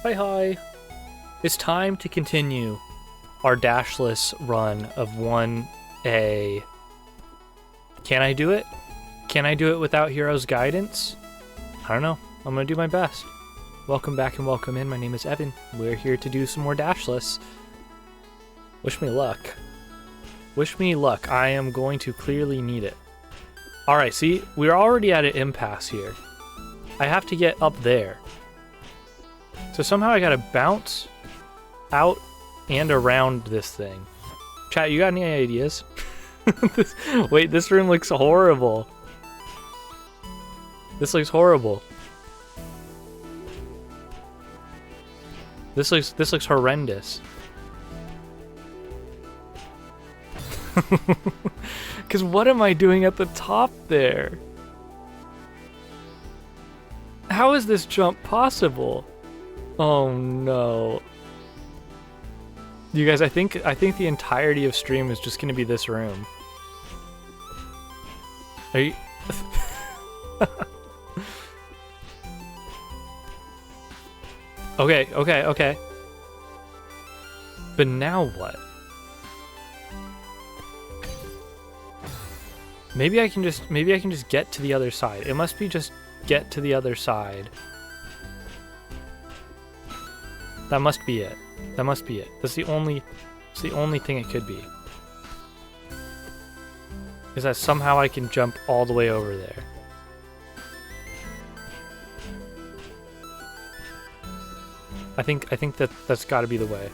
Hi hi! It's time to continue our dashless run of 1A. Can I do it? Can I do it without Hero's guidance? I don't know. I'm gonna do my best. Welcome back and welcome in. My name is Evan. We're here to do some more dashless. Wish me luck. Wish me luck. I am going to clearly need it. Alright, see? We're already at an impasse here. I have to get up there. So somehow I gotta bounce out and around this thing. Chat, you got any ideas? Wait, this room looks horrible. This looks horrible. This looks horrendous. Cause what am I doing at the top there? How is this jump possible? Oh no. You guys, I think the entirety of stream is just gonna be this room. Are you Okay. But now what? Maybe I can just get to the other side. It must be just get to the other side. That must be it. That must be it. That's the only thing it could be. Is that somehow I can jump all the way over there. I think that's got to be the way.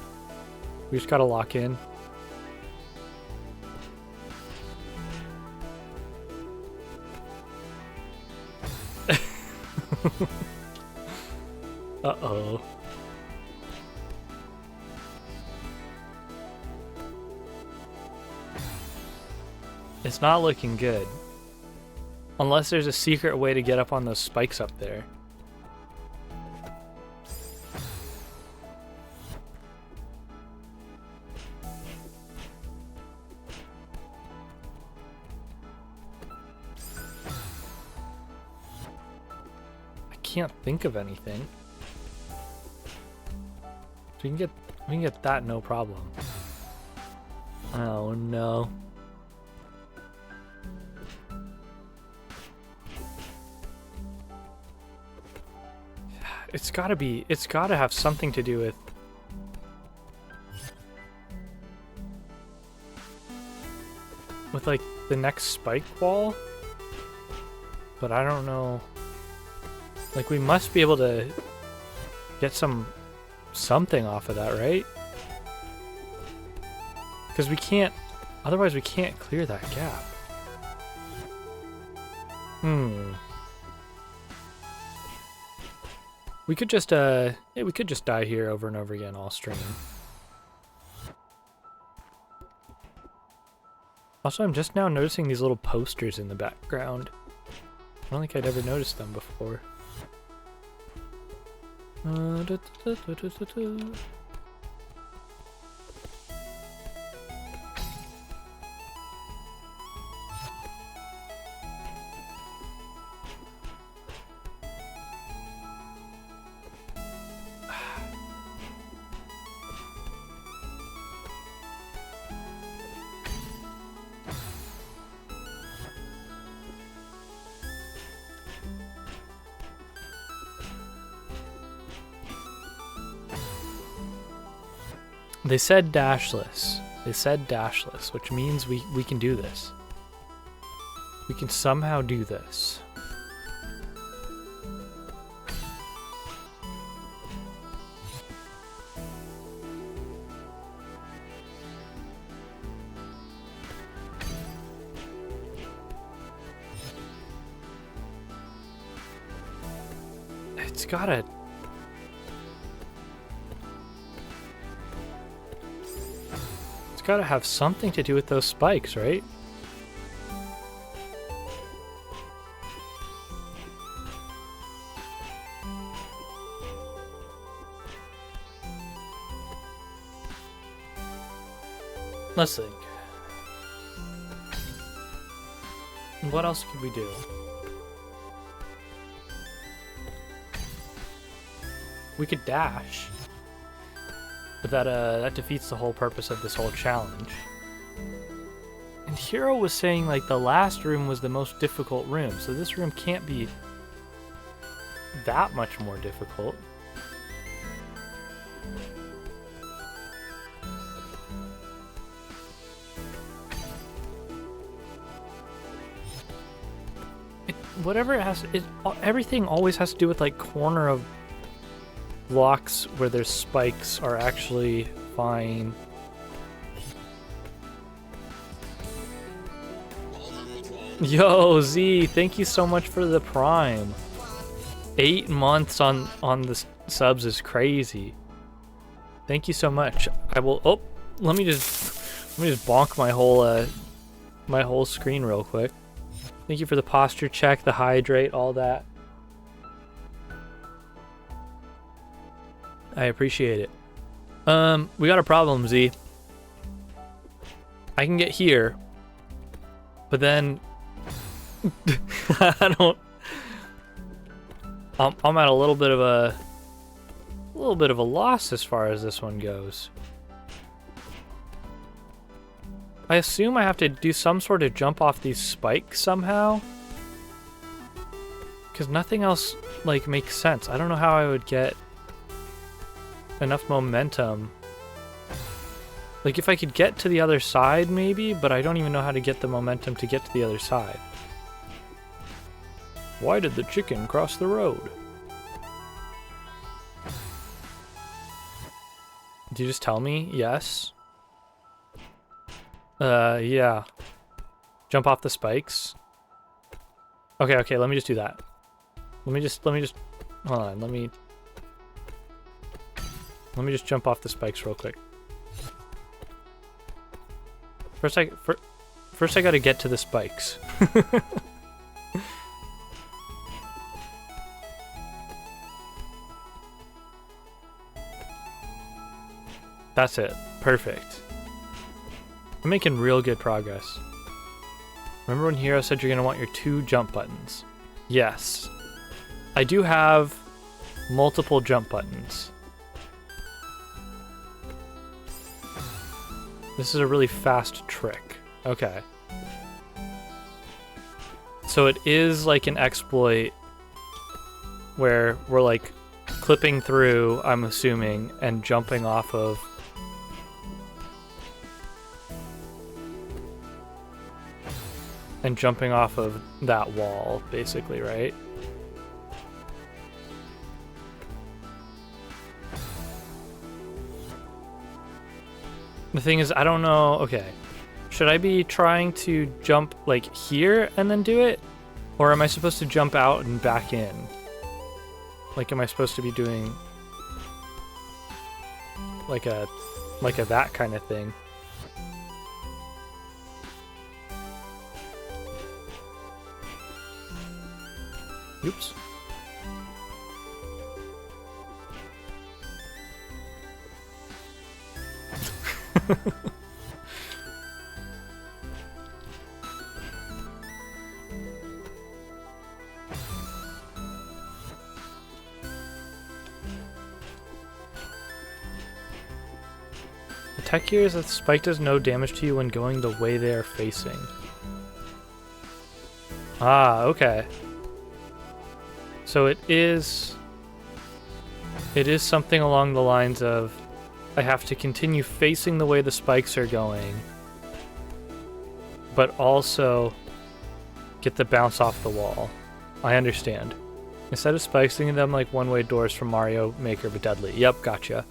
We just got to lock in. Uh-oh. It's not looking good. Unless there's a secret way to get up on those spikes up there. I can't think of anything. We can get that no problem. Oh no. It's gotta have something to do with like the next spike wall, but I don't know. Like we must be able to get something off of that, right? Because otherwise we can't clear that gap. We could just we could just die here over and over again all stream. Also, I'm just now noticing these little posters in the background. I don't think I'd ever noticed them before. They said dashless. They said dashless, which means we can do this. We can somehow do this. It's gotta have something to do with those spikes, right? Let's think. What else could we do? We could dash. But that defeats the whole purpose of this whole challenge. And Hero was saying like the last room was the most difficult room, so this room can't be that much more difficult. Whatever it has, everything always has to do with like corner of blocks where there's spikes are actually fine. Yo, Z, thank you so much for the Prime. 8 months on the subs is crazy. Thank you so much. I will. Oh, let me just bonk my whole screen real quick. Thank you for the posture check, the hydrate, all that. I appreciate it. We got a problem, Z. I can get here, but then I don't. I'm at a little bit of a loss as far as this one goes. I assume I have to do some sort of jump off these spikes somehow, because nothing else like makes sense. I don't know how I would get enough momentum. Like if I could get to the other side maybe, but I don't even know how to get the momentum to get to the other side. Why did the chicken cross the road? Did you just tell me? Yes. Yeah. Jump off the spikes. Okay, let me just do that. Let me just hold on, let me just jump off the spikes real quick. First I gotta get to the spikes. That's it. Perfect. I'm making real good progress. Remember when Hero said you're gonna want your 2 jump buttons? Yes. I do have multiple jump buttons. This is a really fast trick. Okay. So it is like an exploit where we're like clipping through, I'm assuming, and jumping off of that wall, basically, right? The thing is, I don't know, okay. Should I be trying to jump like here and then do it? Or am I supposed to jump out and back in? Like, am I supposed to be doing like a that kind of thing? Oops. The tech here is that the spike does no damage to you when going the way they are facing. Ah, okay. So it is something along the lines of I have to continue facing the way the spikes are going, but also get the bounce off the wall. I understand. Instead of spikes, think of them like one-way doors from Mario Maker but deadly. Yep, gotcha.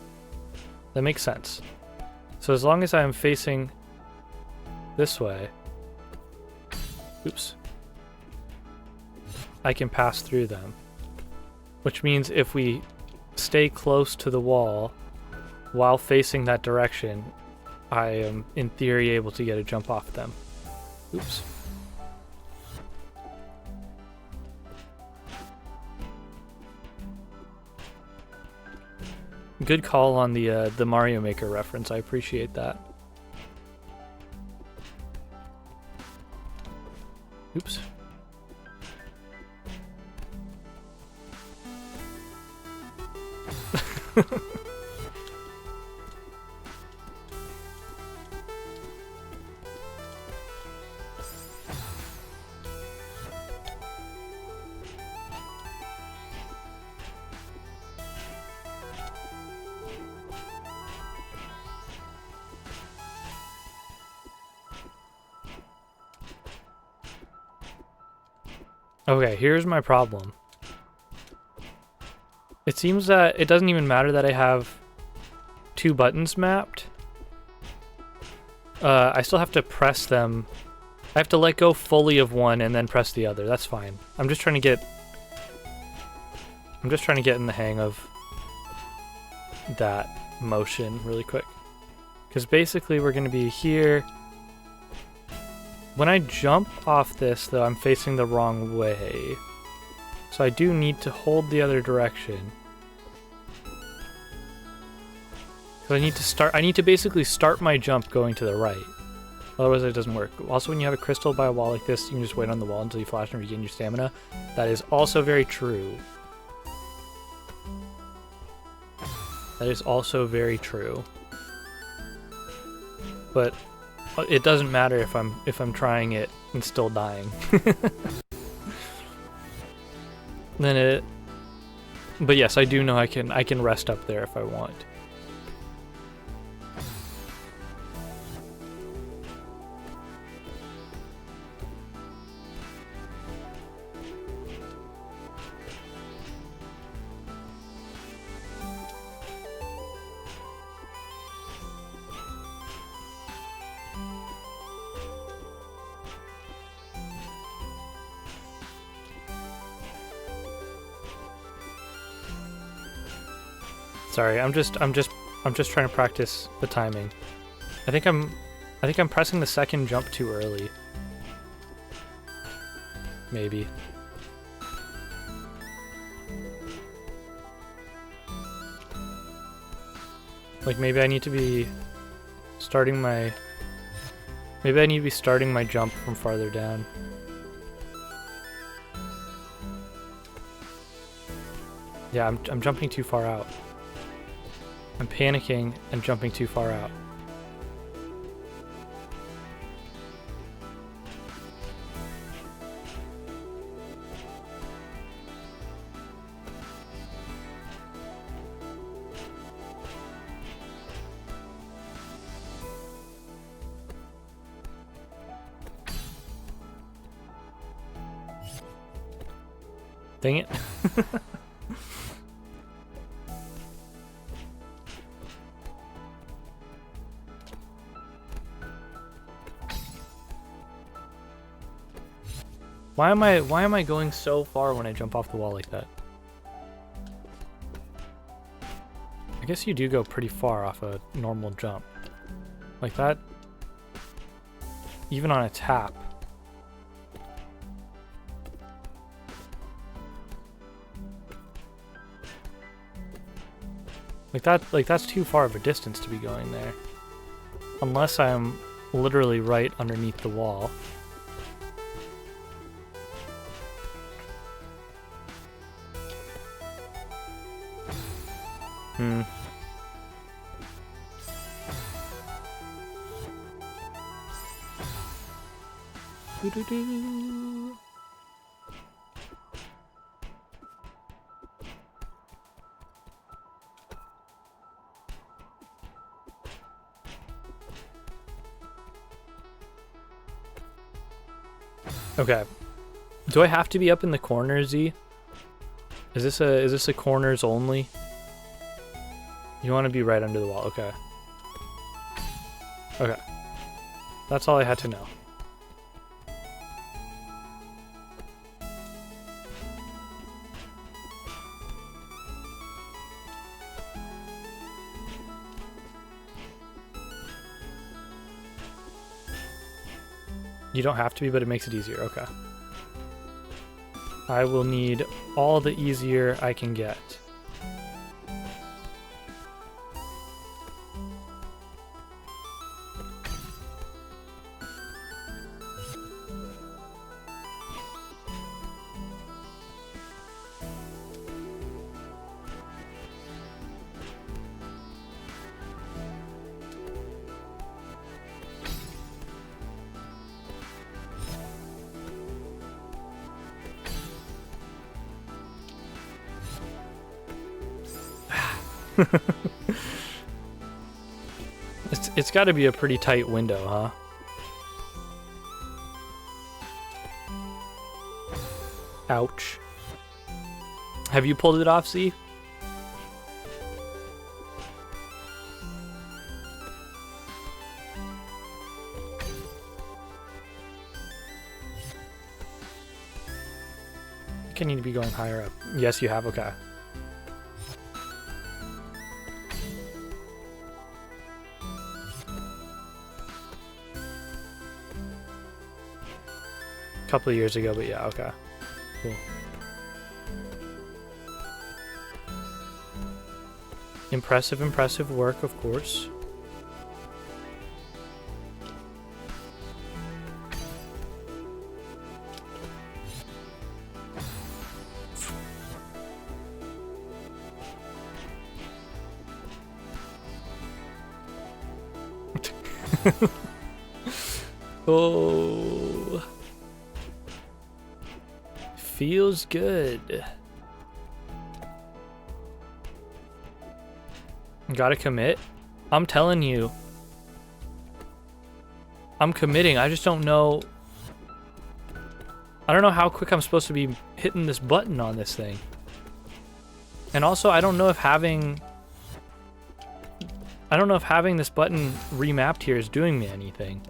That makes sense. So as long as I am facing this way, oops, I can pass through them. Which means if we stay close to the wall while facing that direction, I am, in theory, able to get a jump off them. Oops. Good call on the Mario Maker reference. I appreciate that. Oops. Okay, here's my problem. It seems that it doesn't even matter that I have 2 buttons mapped. I still have to press them. I have to let go fully of one and then press the other. That's fine. I'm just trying to get in the hang of that motion really quick. Because basically we're going to be here. When I jump off this, though, I'm facing the wrong way. So I do need to hold the other direction. So I need to basically start my jump going to the right. Otherwise it doesn't work. Also, when you have a crystal by a wall like this, you can just wait on the wall until you flash and regain your stamina. That is also very true. That is also very true. But it doesn't matter if I'm trying it and still dying. But yes, I do know I can rest up there if I want. Sorry, I'm just trying to practice the timing. I think I'm pressing the second jump too early. Maybe. Like maybe I need to be starting my jump from farther down. Yeah, I'm jumping too far out. I'm panicking and jumping too far out. Dang it. Why am I going so far when I jump off the wall like that? I guess you do go pretty far off a normal jump. Like that. Even on a tap. Like that's too far of a distance to be going there. Unless I'm literally right underneath the wall. Okay. Do I have to be up in the corner, Z? Is this a corners only? You want to be right under the wall, okay. Okay. That's all I had to know. You don't have to be, but it makes it easier, okay. I will need all the easier I can get. It's got to be a pretty tight window, huh? Ouch. Have you pulled it off, Z? I need to be going higher up. Yes, you have. Okay. A couple of years ago, but yeah, okay. Cool. Impressive, impressive work, of course. Oh, feels good. Gotta commit. I'm telling you, I'm committing. I just don't know. I don't know how quick I'm supposed to be hitting this button on this thing. And also, I don't know if having this button remapped here is doing me anything.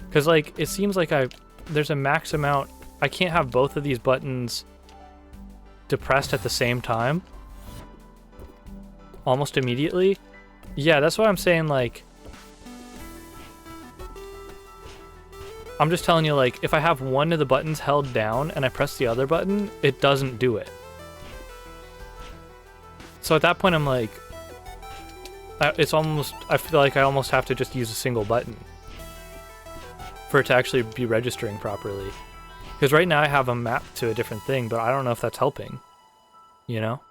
Because, like, it seems like there's a max amount. I can't have both of these buttons depressed at the same time. Almost immediately. Yeah, that's what I'm saying, like... I'm just telling you, like, if I have one of the buttons held down and I press the other button, it doesn't do it. So at that point, I'm like... it's almost... I feel like I almost have to just use a single button for it to actually be registering properly. Because right now I have a map to a different thing, but I don't know if that's helping. You know?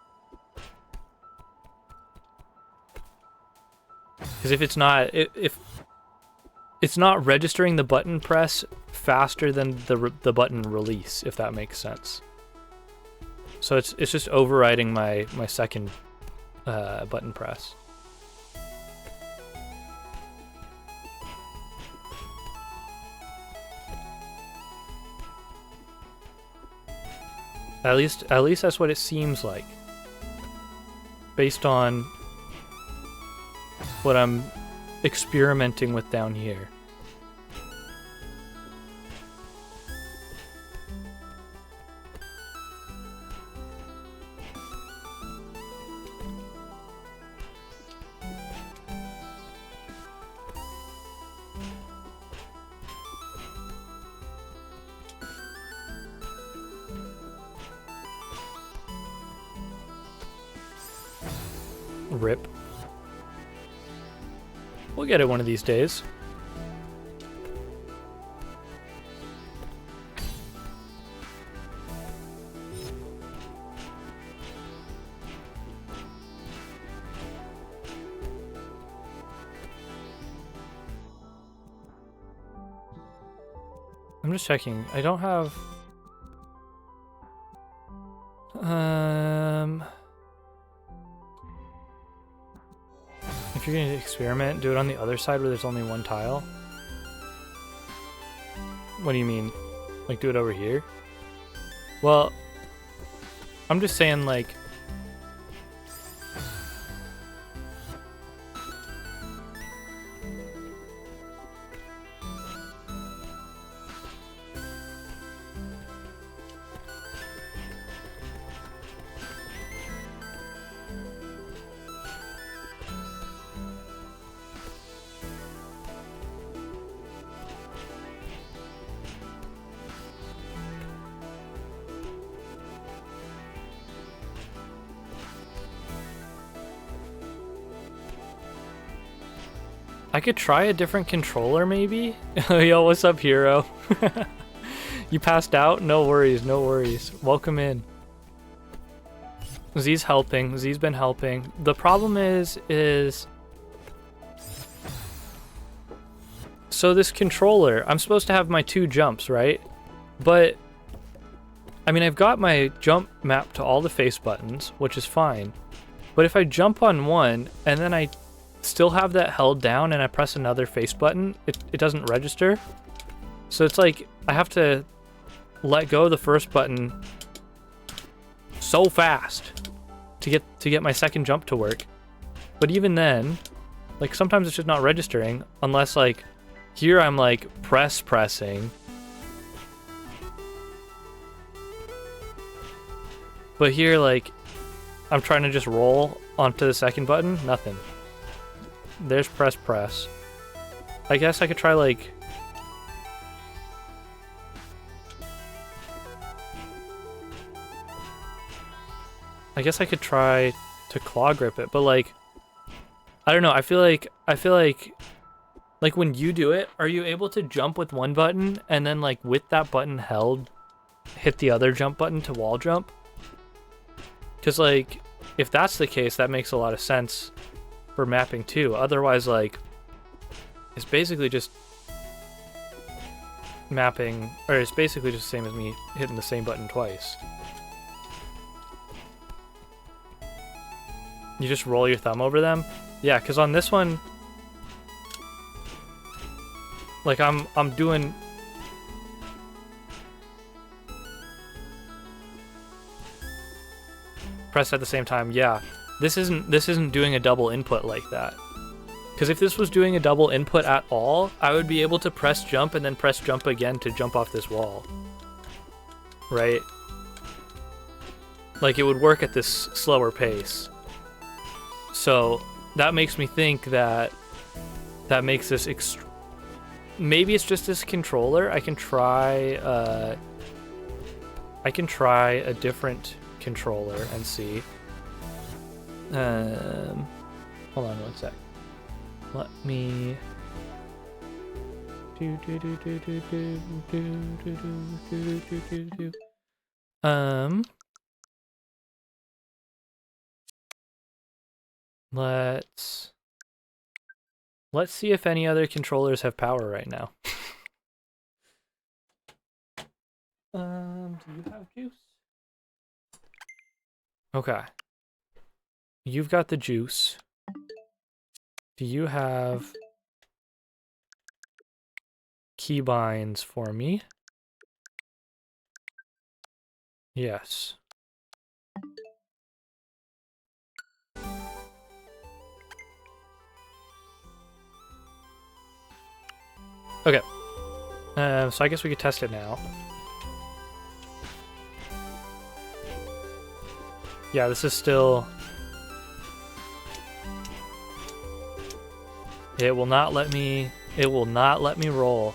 Because if it's not... if it's not registering the button press faster than the button release, if that makes sense. So it's just overriding my second button press. At least that's what it seems like, based on what I'm experimenting with down here. Rip. We'll get it one of these days. I'm just checking. I don't have... If you're going to experiment, do it on the other side where there's only one tile. What do you mean? Like, do it over here? Well, I'm just saying, like... I could try a different controller, maybe? Yo, what's up, hero? You passed out? No worries, no worries. Welcome in. Z's helping. Z's been helping. The problem is... So this controller, I'm supposed to have my 2 jumps, right? But... I mean, I've got my jump mapped to all the face buttons, which is fine. But if I jump on one, and then I... still have that held down and I press another face button, it doesn't register. So it's like I have to let go of the first button so fast to get my second jump to work. But even then, like, sometimes it's just not registering unless, like, here I'm like pressing. But here, like, I'm trying to just roll onto the second button, nothing. There's press. I guess I could try, like, to claw grip it, but, like, I don't know. I feel like when you do it, are you able to jump with one button and then, like, with that button held, hit the other jump button to wall jump? Because, like, if that's the case, that makes a lot of sense for mapping too. Otherwise, like, it's basically just mapping, or it's basically just the same as me hitting the same button twice. You just roll your thumb over them? Yeah, because on this one, like, I'm doing... press at the same time. Yeah, this isn't doing a double input like that. Because if this was doing a double input at all, I would be able to press jump and then press jump again to jump off this wall. Right? Like, it would work at this slower pace. So that makes me think that makes this maybe it's just this controller. I can try a different controller and see. Hold on one sec. Let me let's see if any other controllers have power right now. Do you have juice? Okay. You've got the juice. Do you have keybinds for me? Yes. Okay. So I guess we could test it now. Yeah, this is still... It will not let me roll.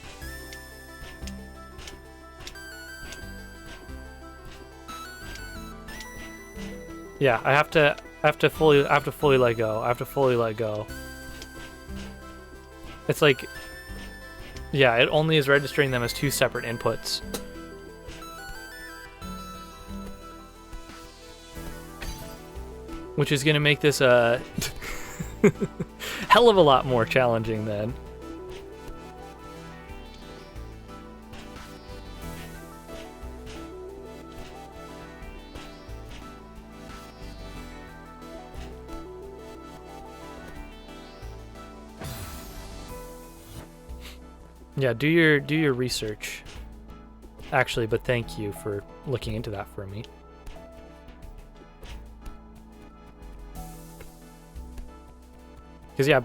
Yeah, I have to fully let go. I have to fully let go. It's like, yeah, it only is registering them as two separate inputs. Which is gonna make this a hell of a lot more challenging then. Yeah, do your research. Actually, but thank you for looking into that for me. Because yeah,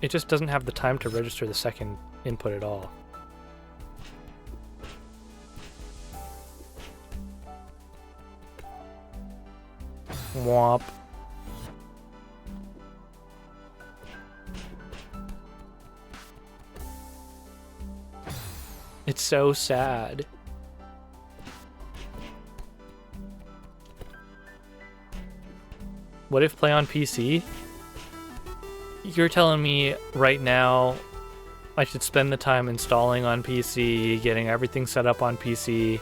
it just doesn't have the time to register the second input at all. Womp. It's so sad. What if play on PC? You're telling me right now I should spend the time installing on PC, getting everything set up on PC,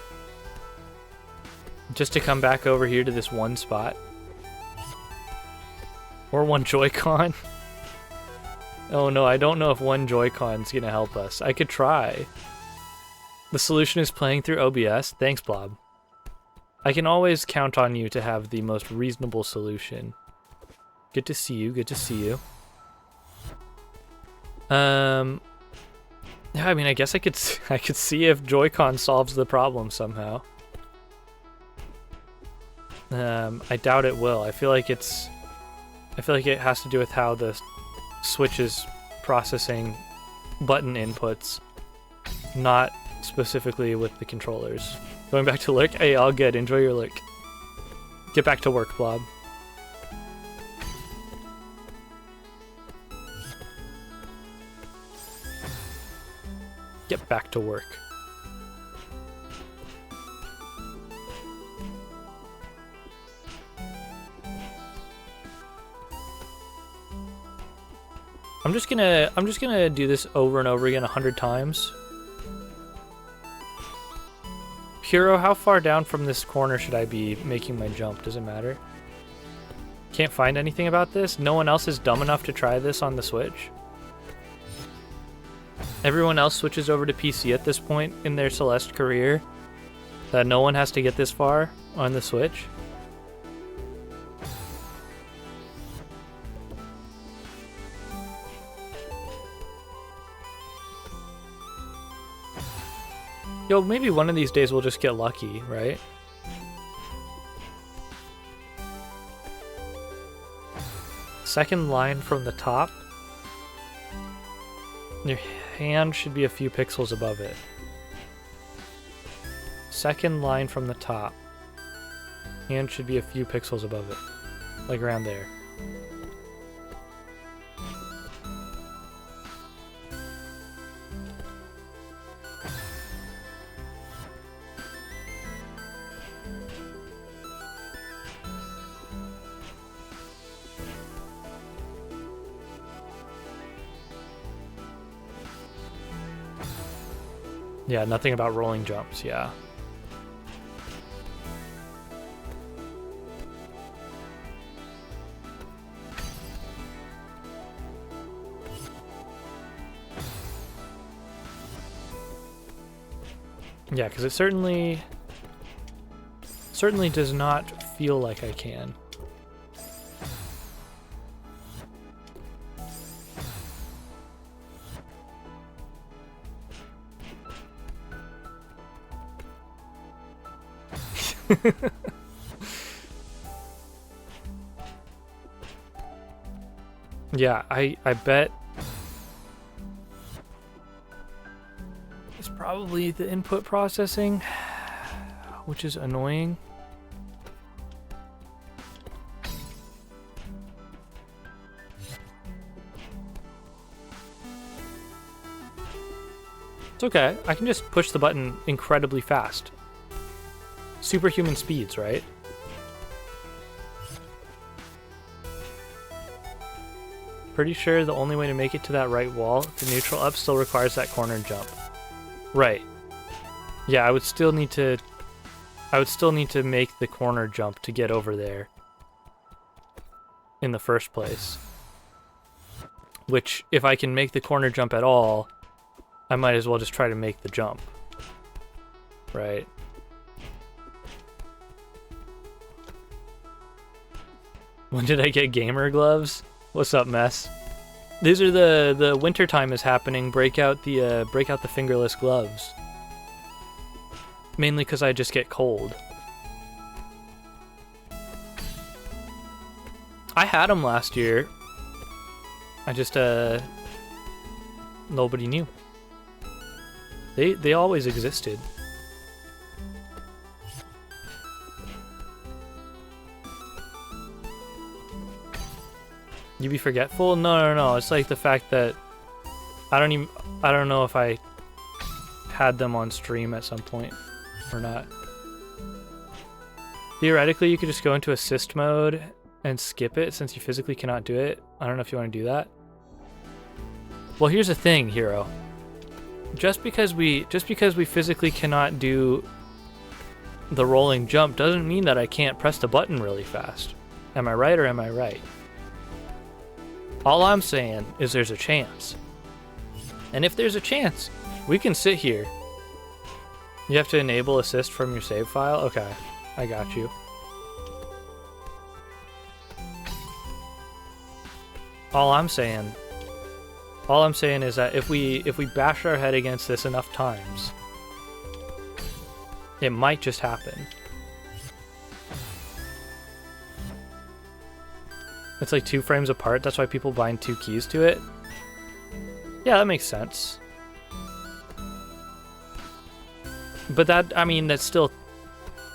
just to come back over here to this one spot? Or one Joy-Con? Oh no, I don't know if one Joy-Con's gonna help us. I could try. The solution is playing through OBS. Thanks, Blob. I can always count on you to have the most reasonable solution. Good to see you, good to see you. Yeah, I mean, I guess I could see if Joy-Con solves the problem somehow. I doubt it will. I feel like it has to do with how the Switch is processing button inputs, not specifically with the controllers. Going back to lurk? Hey, all good. Enjoy your lurk. Get back to work, Blob. Get back to work. I'm just gonna do this over and over again 100 times. Hero, how far down from this corner should I be making my jump? Does it matter? Can't find anything about this? No one else is dumb enough to try this on the Switch? Everyone else switches over to PC at this point in their Celeste career? That no one has to get this far on the Switch? Yo, maybe one of these days we'll just get lucky, right? Second line from the top. Your hand should be a few pixels above it. Second line from the top. Hand should be a few pixels above it. Like around there. Yeah, nothing about rolling jumps, yeah. Yeah, because it certainly does not feel like I can. Yeah, I bet it's probably the input processing, which is annoying. It's okay. I can just push the button incredibly fast. Superhuman speeds, right? Pretty sure the only way to make it to that right wall, the neutral up, still requires that corner jump. Right. Yeah, I would still need to make the corner jump to get over there in the first place. Which, if I can make the corner jump at all, I might as well just try to make the jump. Right. When did I get gamer gloves? What's up, mess? These are the winter time is happening. Break out the fingerless gloves. Mainly because I just get cold. I had them last year. I just nobody knew. They always existed. You be forgetful? No. It's like the fact that I don't know if I had them on stream at some point or not. Theoretically, you could just go into assist mode and skip it since you physically cannot do it. I don't know if you want to do that. Well, here's the thing, Hero. Just because we physically cannot do the rolling jump doesn't mean that I can't press the button really fast. Am I right or am I right? All I'm saying is there's a chance. And if there's a chance, we can sit here. You have to enable assist from your save file? Okay, I got you. All I'm saying All I'm saying is that if we bash our head against this enough times, it might just happen. It's like 2 frames apart, that's why people bind 2 keys to it. Yeah, that makes sense. But that, I mean, that's still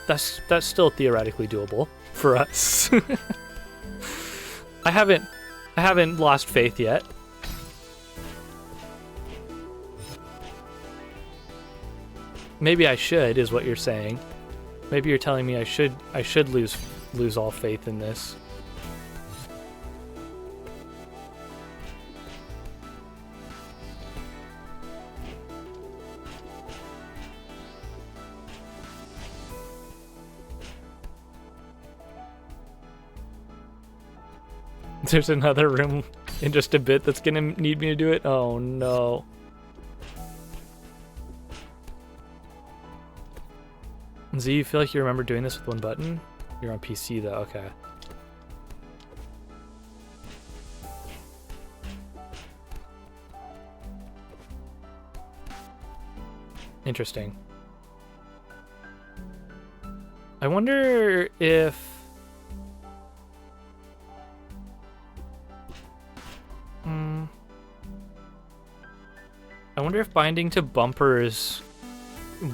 theoretically doable for us. I haven't lost faith yet. Maybe I should, is what you're saying. Maybe you're telling me I should lose all faith in this. There's another room in just a bit that's gonna need me to do it. Oh no. Z, you feel like you remember doing this with 1 button? You're on PC though, okay. Interesting. I wonder if... I wonder if binding to bumpers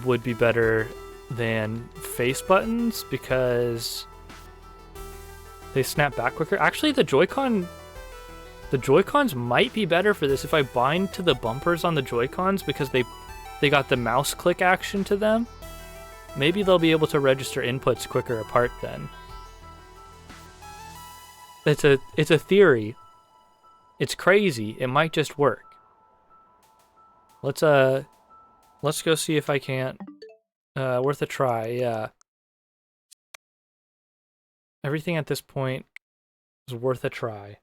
would be better than face buttons because they snap back quicker. Actually, the Joy-Cons might be better for this if I bind to the bumpers on the Joy-Cons because they got the mouse click action to them. Maybe they'll be able to register inputs quicker apart then. It's a theory. It's crazy. It might just work. Let's go see if I can't. Worth a try, yeah. Everything at this point is worth a try.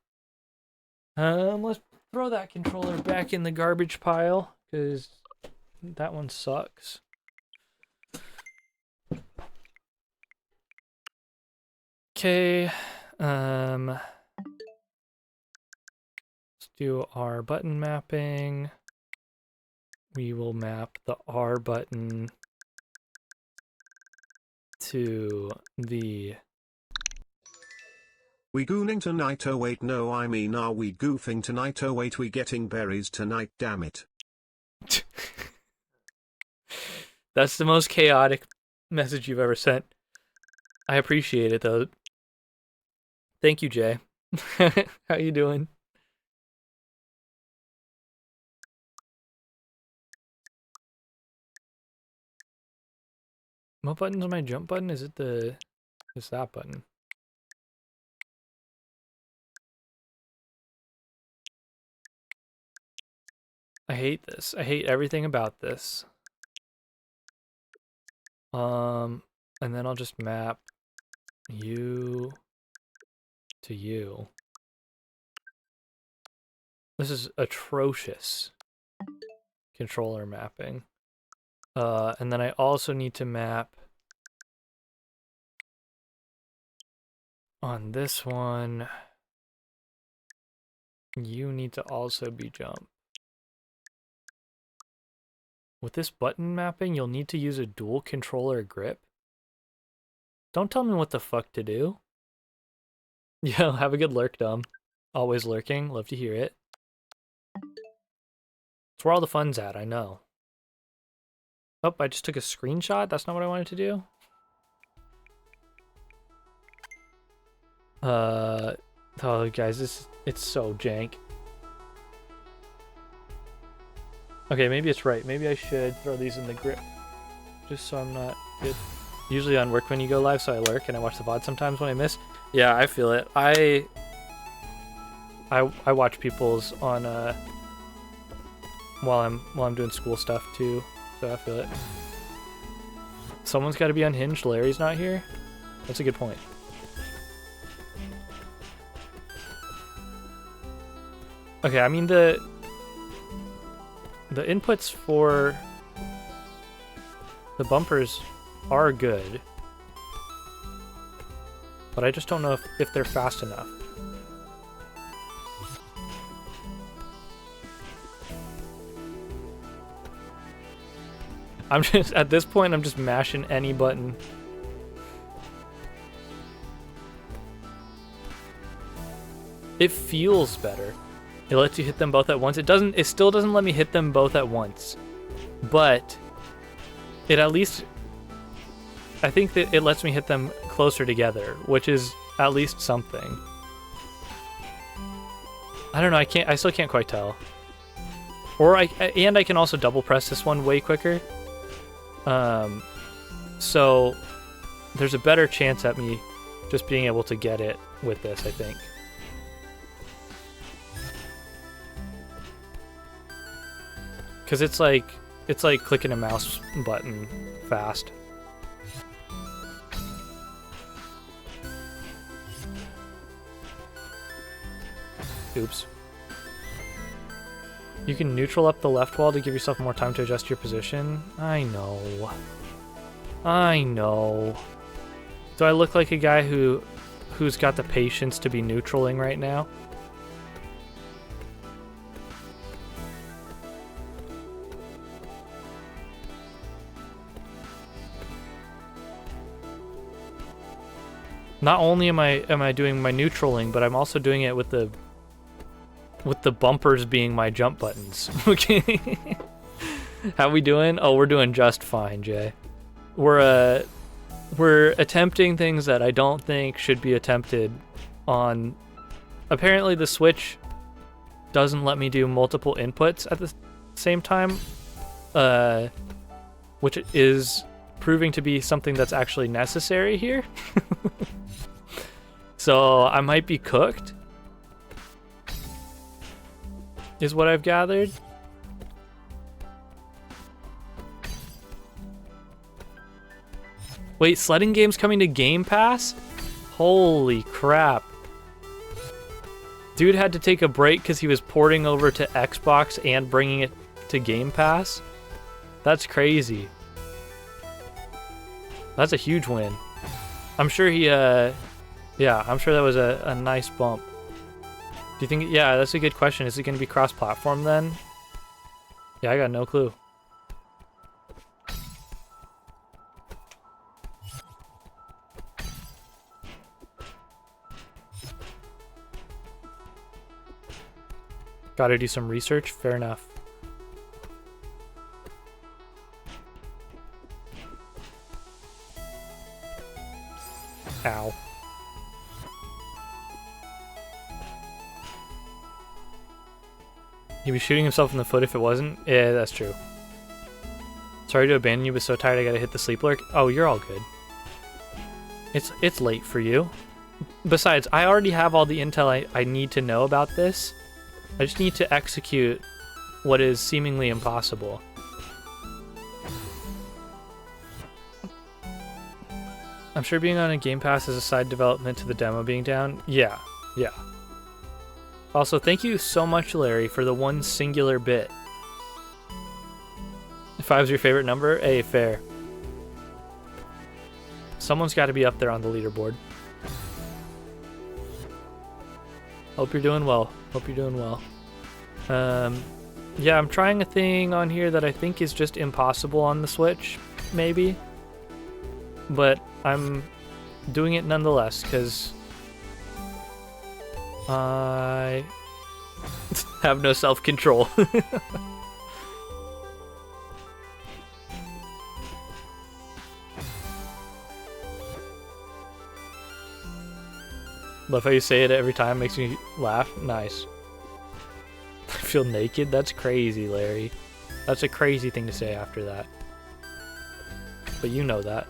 Let's throw that controller back in the garbage pile, because that one sucks. Okay, let's do our button mapping. We will map the R button to the... We gooning tonight, oh wait, no, I mean, are we goofing tonight, oh wait, we getting berries tonight, damn it. That's the most chaotic message you've ever sent. I appreciate it though. Thank you, Jay. How you doing? What button's my jump button? Is it it's that button? I hate this. I hate everything about this. And then I'll just map you to you. This is atrocious controller mapping. And then I also need to map on this one. You need to also be jump. With this button mapping, you'll need to use a dual controller grip. Don't tell me what the fuck to do. Yeah, have a good lurk, Dumb. Always lurking, love to hear it. It's where all the fun's at, I know. Oh, I just took a screenshot? That's not what I wanted to do? Oh, guys, it's so jank. Okay, maybe it's right. Maybe I should throw these in the grip. Just so I'm not good. Usually on work when you go live, so I lurk and I watch the VOD sometimes when I miss. Yeah, I feel it. I watch people's on while I'm doing school stuff too. So I feel it. Someone's got to be unhinged. Larry's not here. That's a good point. Okay, I mean the inputs for the bumpers are good, but I just don't know if they're fast enough. I'm just, at this point, I'm just mashing any button. It feels better. It lets you hit them both at once. It still doesn't let me hit them both at once. But it at least, I think that it lets me hit them closer together, which is at least something. I don't know, I still can't quite tell. Or I can also double press this one way quicker. So there's a better chance at me just being able to get it with this, I think. Cause it's like clicking a mouse button fast. Oops. You can neutral up the left wall to give yourself more time to adjust your position. I know. I know. Do I look like a guy who's got the patience to be neutraling right now? Not only am I doing my neutraling, but I'm also doing it with the bumpers being my jump buttons. Okay. How we doing? Oh, we're doing just fine, Jay. We're attempting things that I don't think should be attempted on. Apparently the Switch doesn't let me do multiple inputs at the same time, which is proving to be something that's actually necessary here. So I might be cooked, is what I've gathered. Wait, sledding game's coming to Game Pass? Holy crap. Dude had to take a break because he was porting over to Xbox and bringing it to Game Pass? That's crazy. That's a huge win. I'm sure he, yeah, I'm sure that was a nice bump. Do you think, yeah, that's a good question. Is it going to be cross-platform then? Yeah, I got no clue. Gotta do some research? Fair enough. Ow. He'd be shooting himself in the foot if it wasn't? Yeah, that's true. Sorry to abandon you, but so tired I gotta hit the sleep lurk. Oh, you're all good. It's late for you. Besides, I already have all the intel I need to know about this. I just need to execute what is seemingly impossible. I'm sure being on a Game Pass is a side development to the demo being down. Yeah, yeah. Also, thank you so much, Larry, for the one singular bit. 5's your favorite number? Hey, fair. Someone's got to be up there on the leaderboard. Hope you're doing well. Hope you're doing well. Yeah, I'm trying a thing on here that I think is just impossible on the Switch, maybe. But I'm doing it nonetheless, because I have no self-control. Love how you say it every time, makes me laugh. Nice. I feel naked? That's crazy, Larry. That's a crazy thing to say after that. But you know that.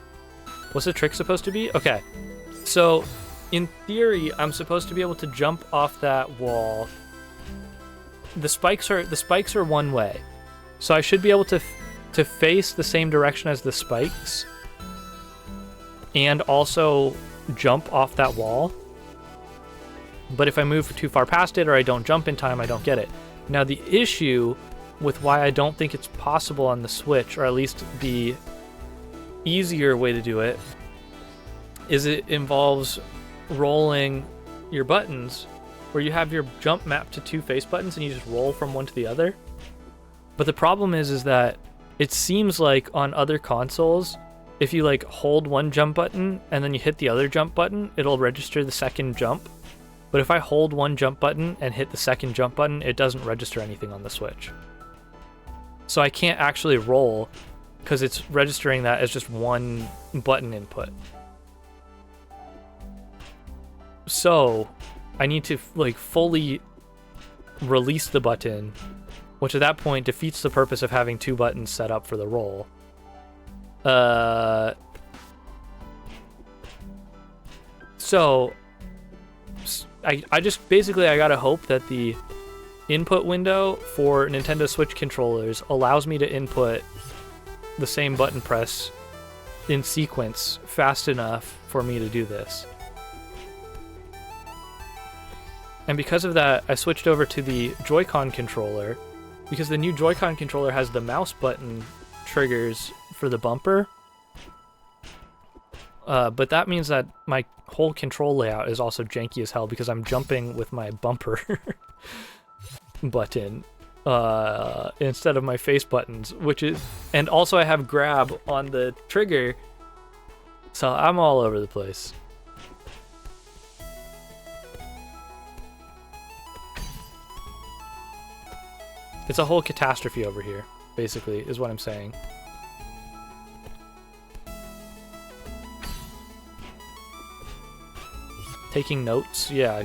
What's the trick supposed to be? Okay. So, in theory, I'm supposed to be able to jump off that wall. The spikes are one way. So I should be able to face the same direction as the spikes and also jump off that wall. But if I move too far past it or I don't jump in time, I don't get it. Now the issue with why I don't think it's possible on the Switch, or at least the easier way to do it, is it involves rolling your buttons where you have your jump mapped to two face buttons and you just roll from one to the other. But the problem is that It seems like on other consoles, if you like hold one jump button and then you hit the other jump button, it'll register the second jump. But if I hold one jump button and hit the second jump button, it doesn't register anything on the Switch. So I can't actually roll because it's registering that as just one button input. So I need to like fully release the button, which at that point defeats the purpose of having two buttons set up for the roll. So I just basically I gotta hope that the input window for Nintendo Switch controllers allows me to input the same button press in sequence fast enough for me to do this. And because of that, I switched over to the Joy-Con controller, because the new Joy-Con controller has the mouse button triggers for the bumper. But that means that my whole control layout is also janky as hell because I'm jumping with my bumper button instead of my face buttons, and also I have grab on the trigger, so I'm all over the place. It's a whole catastrophe over here, basically, is what I'm saying. Taking notes, yeah.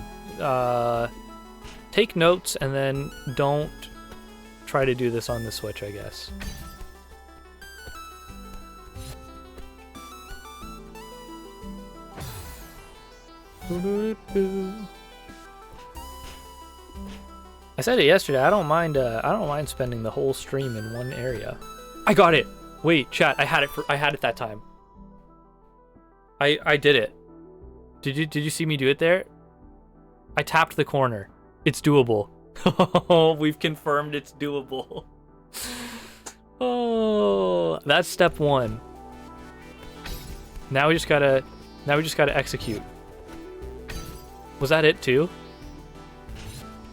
Take notes and then don't try to do this on the Switch, I guess. I said it yesterday. I don't mind spending the whole stream in one area. I got it. Wait, chat. I had it that time. I did it. Did you see me do it there? I tapped the corner. It's doable. Oh, we've confirmed it's doable. Oh, that's step 1. Now we just gotta execute. Was that it too?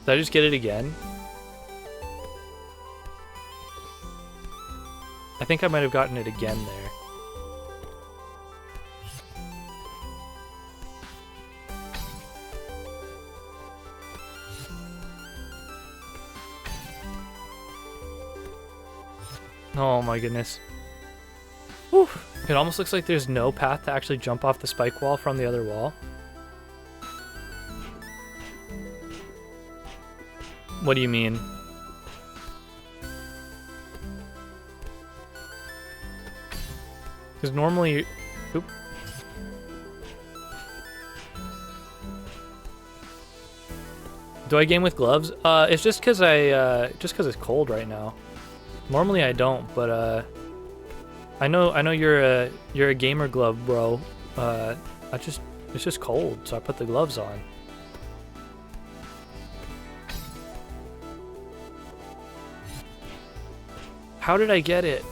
Did I just get it again? I think I might have gotten it again there. Oh my goodness. Whew. It almost looks like there's no path to actually jump off the spike wall from the other wall. What do you mean? Because normally... Oop. Do I game with gloves? It's just because it's cold right now. Normally I don't, but I know you're a gamer glove, bro. It's just cold, so I put the gloves on. How did I get it?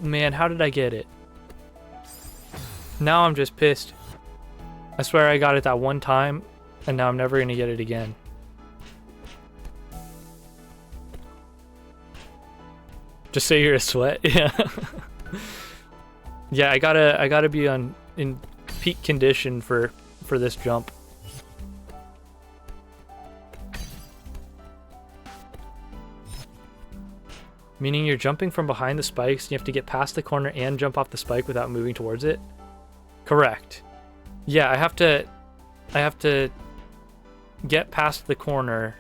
Man, how did I get it? Now I'm just pissed. I swear I got it that one time, and now I'm never gonna get it again. Just say you're a sweat. Yeah. Yeah, I gotta be in peak condition for this jump. Meaning you're jumping from behind the spikes, and you have to get past the corner and jump off the spike without moving towards it? Correct. Yeah, I have to get past the corner.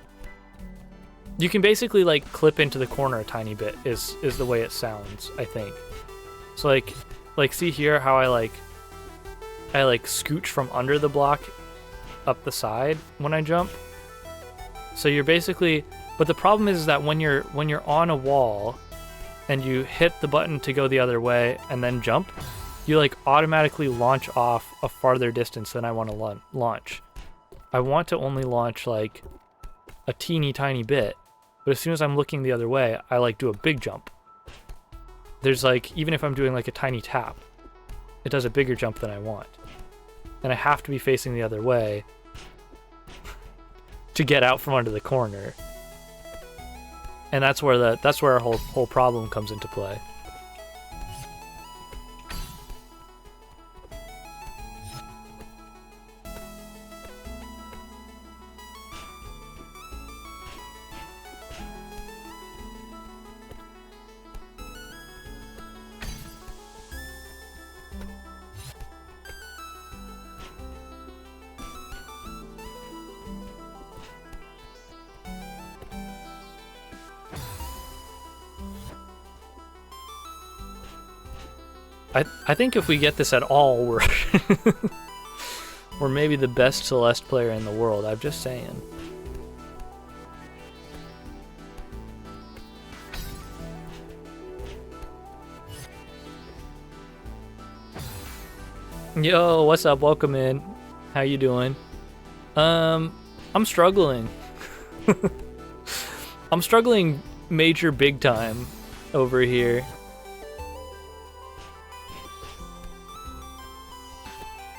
You can basically like clip into the corner a tiny bit is the way it sounds, I think. So like see here how I scooch from under the block up the side when I jump. So you're basically, but the problem is that when you're on a wall and you hit the button to go the other way and then jump, you like automatically launch off a farther distance than I want to launch. I want to only launch like a teeny tiny bit, but as soon as I'm looking the other way, I like do a big jump. There's like, even if I'm doing like a tiny tap, it does a bigger jump than I want. And I have to be facing the other way to get out from under the corner. And that's where our whole problem comes into play. I think if we get this at all, we're we're maybe the best Celeste player in the world. I'm just saying. Yo, what's up? Welcome in. How you doing? I'm struggling. I'm struggling major big time over here.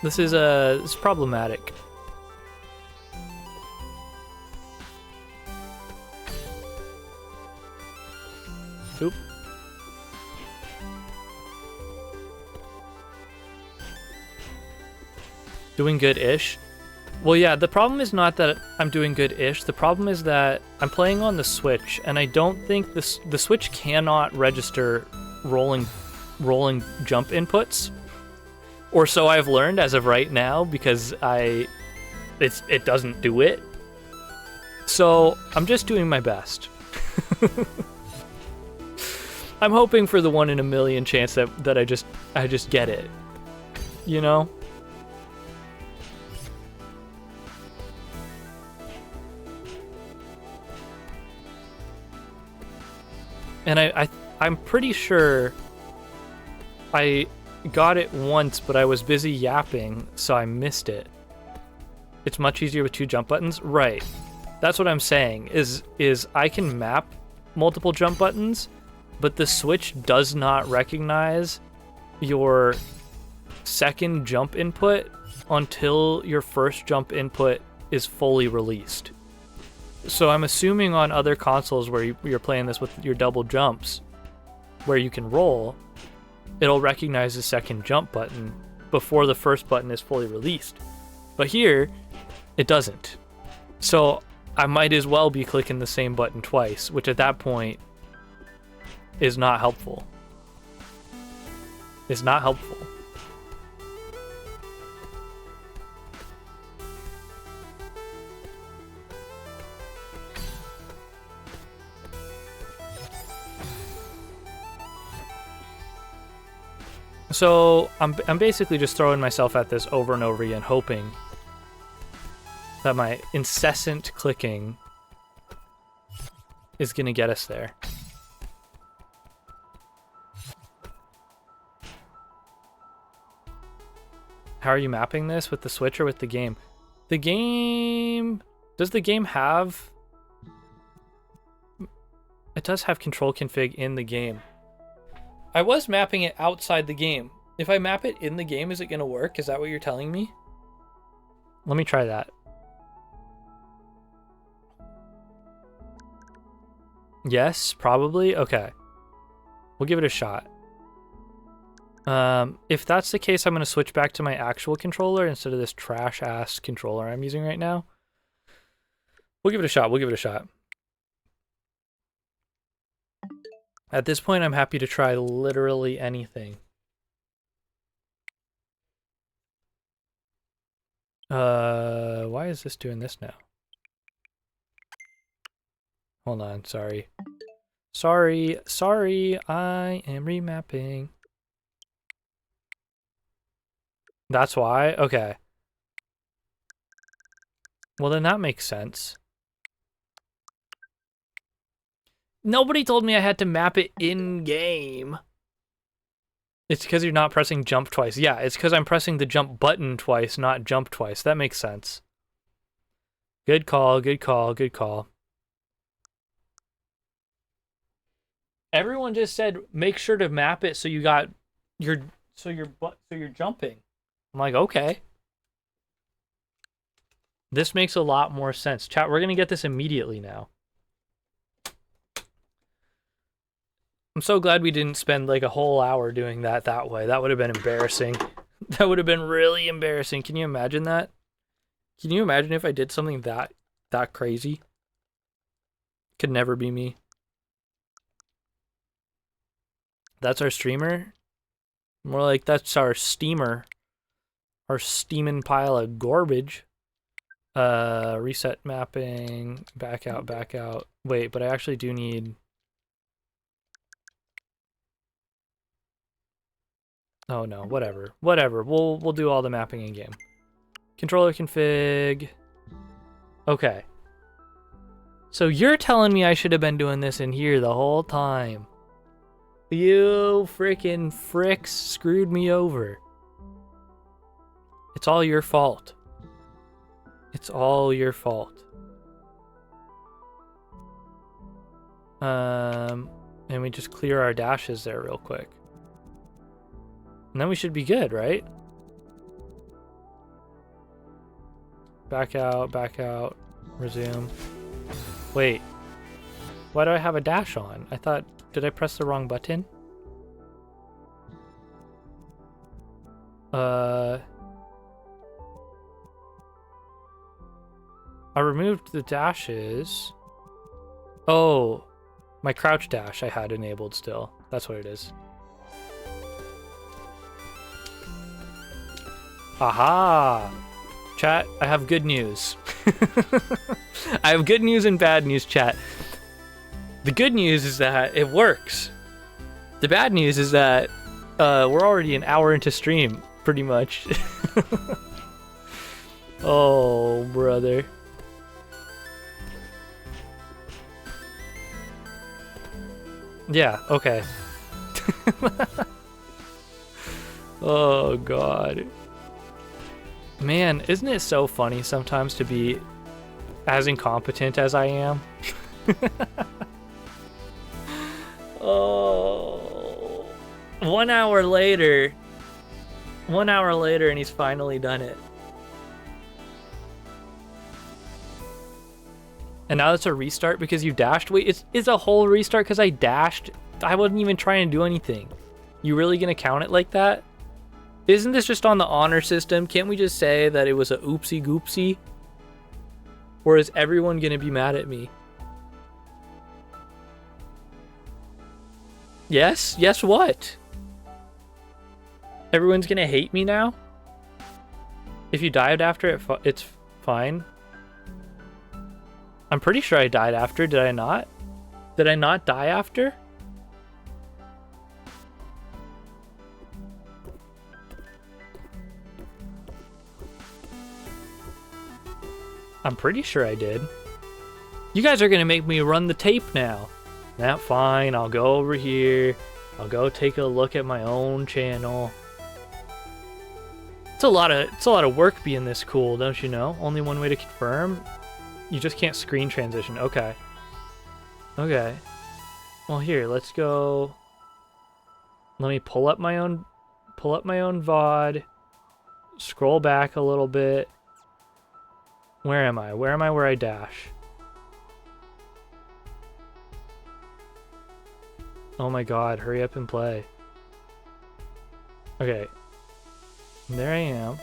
This is problematic. Oop. Doing good-ish. Well, yeah, the problem is not that I'm doing good-ish. The problem is that I'm playing on the Switch, and I don't think the Switch cannot register rolling jump inputs. Or so I've learned as of right now, because it doesn't do it. So I'm just doing my best. I'm hoping for the 1 in a million chance that I just get it. You know? And I'm pretty sure I got it once, but I was busy yapping, so I missed it. It's much easier with 2 jump buttons? Right. That's what I'm saying, is I can map multiple jump buttons, but the Switch does not recognize your second jump input until your first jump input is fully released. So I'm assuming on other consoles where you're playing this with your double jumps, where you can roll, it'll recognize the second jump button before the first button is fully released. But here, it doesn't. So I might as well be clicking the same button twice, which at that point is not helpful. It's not helpful. So I'm basically just throwing myself at this over and over again, hoping that my incessant clicking is gonna get us there. How are you mapping this? With the Switch or with the game? The game... Does the game have... It does have control config in the game. I was mapping it outside the game. If I map it in the game, is it going to work? Is that what you're telling me? Let me try that. Yes, probably. Okay. We'll give it a shot. If that's the case, I'm going to switch back to my actual controller instead of this trash-ass controller I'm using right now. We'll give it a shot. We'll give it a shot. At this point, I'm happy to try literally anything. Why is this doing this now? Hold on, sorry. Sorry, I am remapping. That's why? Okay. Well, then that makes sense. Nobody told me I had to map it in-game. It's because you're not pressing jump twice. Yeah, it's because I'm pressing the jump button twice, not jump twice. That makes sense. Good call, good call, good call. Everyone just said make sure to map it so you got your so you're jumping. I'm like, okay. This makes a lot more sense. Chat, we're gonna get this immediately now. I'm so glad we didn't spend like a whole hour doing that way. That would have been embarrassing. That would have been really embarrassing. Can you imagine that? Can you imagine if I did something that crazy? Could never be me. That's our streamer? More like that's our steamer. Our steaming pile of garbage. Reset mapping. Back out, back out. Wait, but I actually do need... Oh no, whatever. Whatever. We'll do all the mapping in game. Controller config. Okay. So you're telling me I should have been doing this in here the whole time. You freaking fricks screwed me over. It's all your fault. It's all your fault. And we just clear our dashes there real quick. And then we should be good, right? Back out, resume. Wait. Why do I have a dash on? I thought, did I press the wrong button? I removed the dashes. Oh, my crouch dash I had enabled still. That's what it is. Aha! Chat, I have good news. I have good news and bad news, chat. The good news is that it works. The bad news is that we're already an hour into stream, pretty much. Oh, brother. Yeah, okay. Oh, God. Man, isn't it so funny sometimes to be as incompetent as I am? Oh. 1 hour later. 1 hour later and he's finally done it. And now it's a restart because you dashed? Wait, it's a whole restart because I dashed? I wasn't even trying to do anything. You really gonna count it like that? Isn't this just on the honor system? Can't we just say that it was a oopsie goopsie? Or is everyone gonna be mad at me? Yes? Yes what? Everyone's gonna hate me now? If you dived after it, it's fine. I'm pretty sure I died after, did I not? Did I not die after? I'm pretty sure I did. You guys are gonna make me run the tape now. Nah, fine, I'll go over here. I'll go take a look at my own channel. It's a lot of work being this cool, don't you know? Only one way to confirm. You just can't screen transition. Okay. Okay. Well, here, let's go. Let me pull up my own VOD. Scroll back a little bit. Where am I? Where am I where I dash? Oh my god, hurry up and play. Okay. There I am.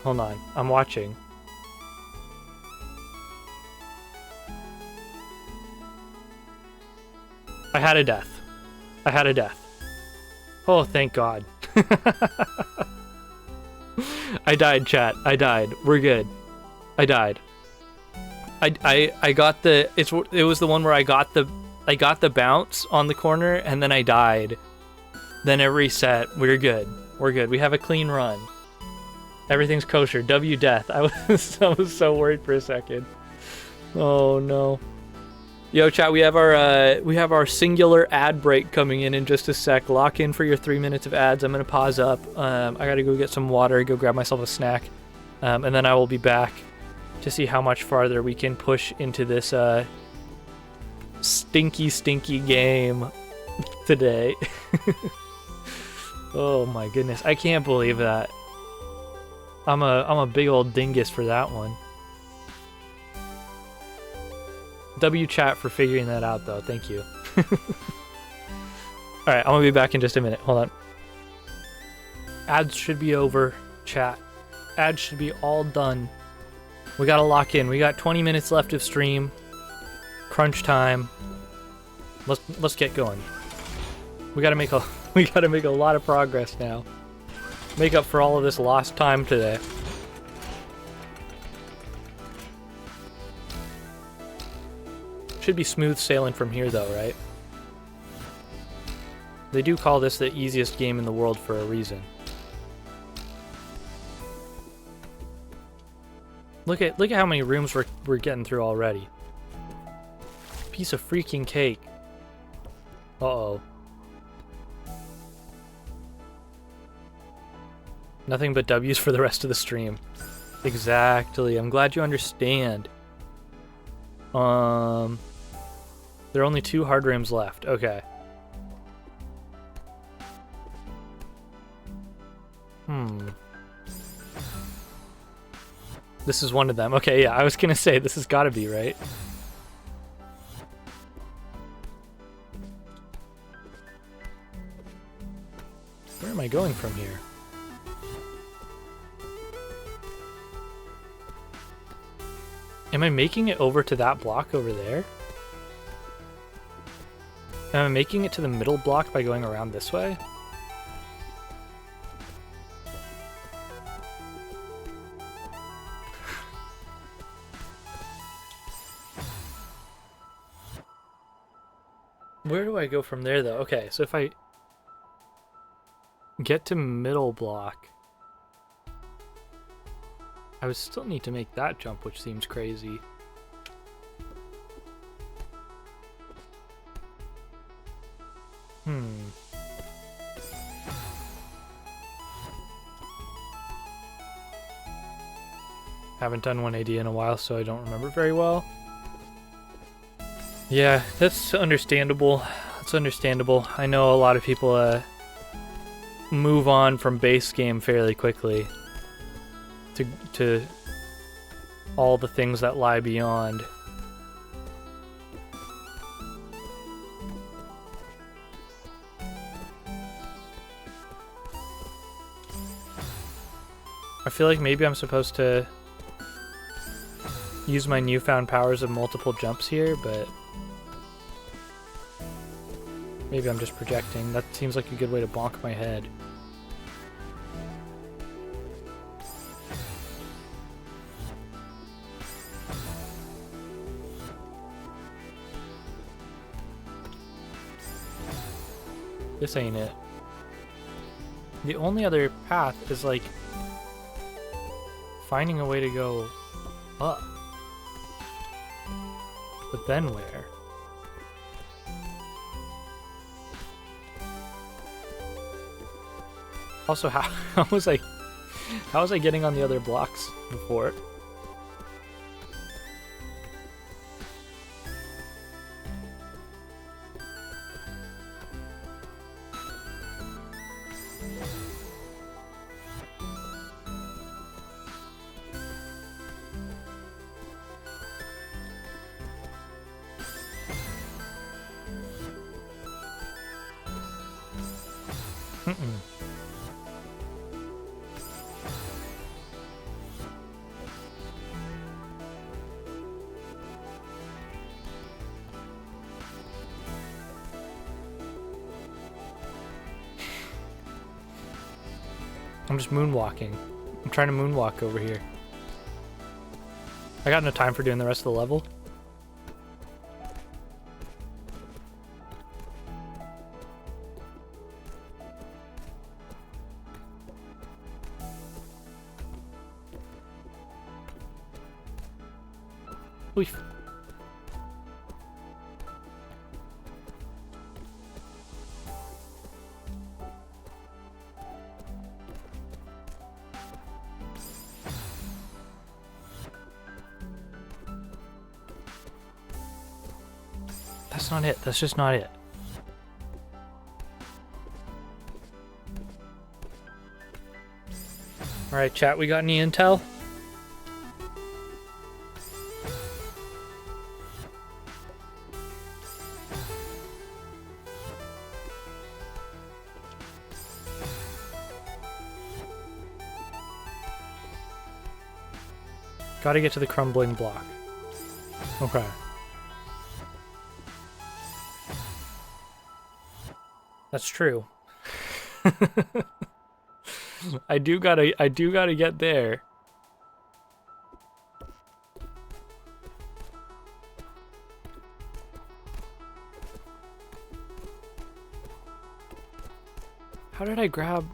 Hold on, I'm watching. I had a death. I had a death. Oh, thank God. I died, chat. I died. We're good. I died. I got the it was the one where I got the bounce on the corner and then I died. Then it reset. We're good. We're good. We have a clean run. Everything's kosher. W death. I was so worried for a second. Oh no. Yo, chat, we have our singular ad break coming in just a sec. Lock in for your 3 minutes of ads. I'm gonna pause up. I gotta go get some water, go grab myself a snack, and then I will be back to see how much farther we can push into this stinky game today. Oh my goodness, I can't believe that. I'm a big old dingus for that one. W chat for figuring that out though, thank you. Alright, I'm gonna be back in just a minute, hold on. Ads should be over, chat. Ads should be all done. We gotta lock in, we got 20 minutes left of stream. Crunch time. Let's get going. We gotta make a lot of progress now. Make up for all of this lost time today. Should be smooth sailing from here though, right? They do call this the easiest game in the world for a reason. Look at how many rooms we're getting through already. Piece of freaking cake. Uh-oh. Nothing but W's for the rest of the stream. Exactly. I'm glad you understand. There are only 2 hard rooms left. Okay. This is one of them. Okay, yeah, I was gonna say, this has gotta be, right? Where am I going from here? Am I making it over to that block over there? Am I making it to the middle block by going around this way? Where do I go from there, though? Okay, so if I get to middle block, I would still need to make that jump, which seems crazy. Haven't done 180 in a while, so I don't remember very well. Yeah, that's understandable. That's understandable. I know a lot of people move on from base game fairly quickly to all the things that lie beyond. I feel like maybe I'm supposed to use my newfound powers of multiple jumps here, but maybe I'm just projecting. That seems like a good way to bonk my head. This ain't it. The only other path is like finding a way to go up. But then where? Also, how was I getting on the other blocks before? I'm just moonwalking. I'm trying to moonwalk over here. I got no time for doing the rest of the level. Oof. That's not it. That's just not it. Alright, chat, we got any intel? Gotta get to the crumbling block. Okay. That's true. I do gotta get there. How did I grab?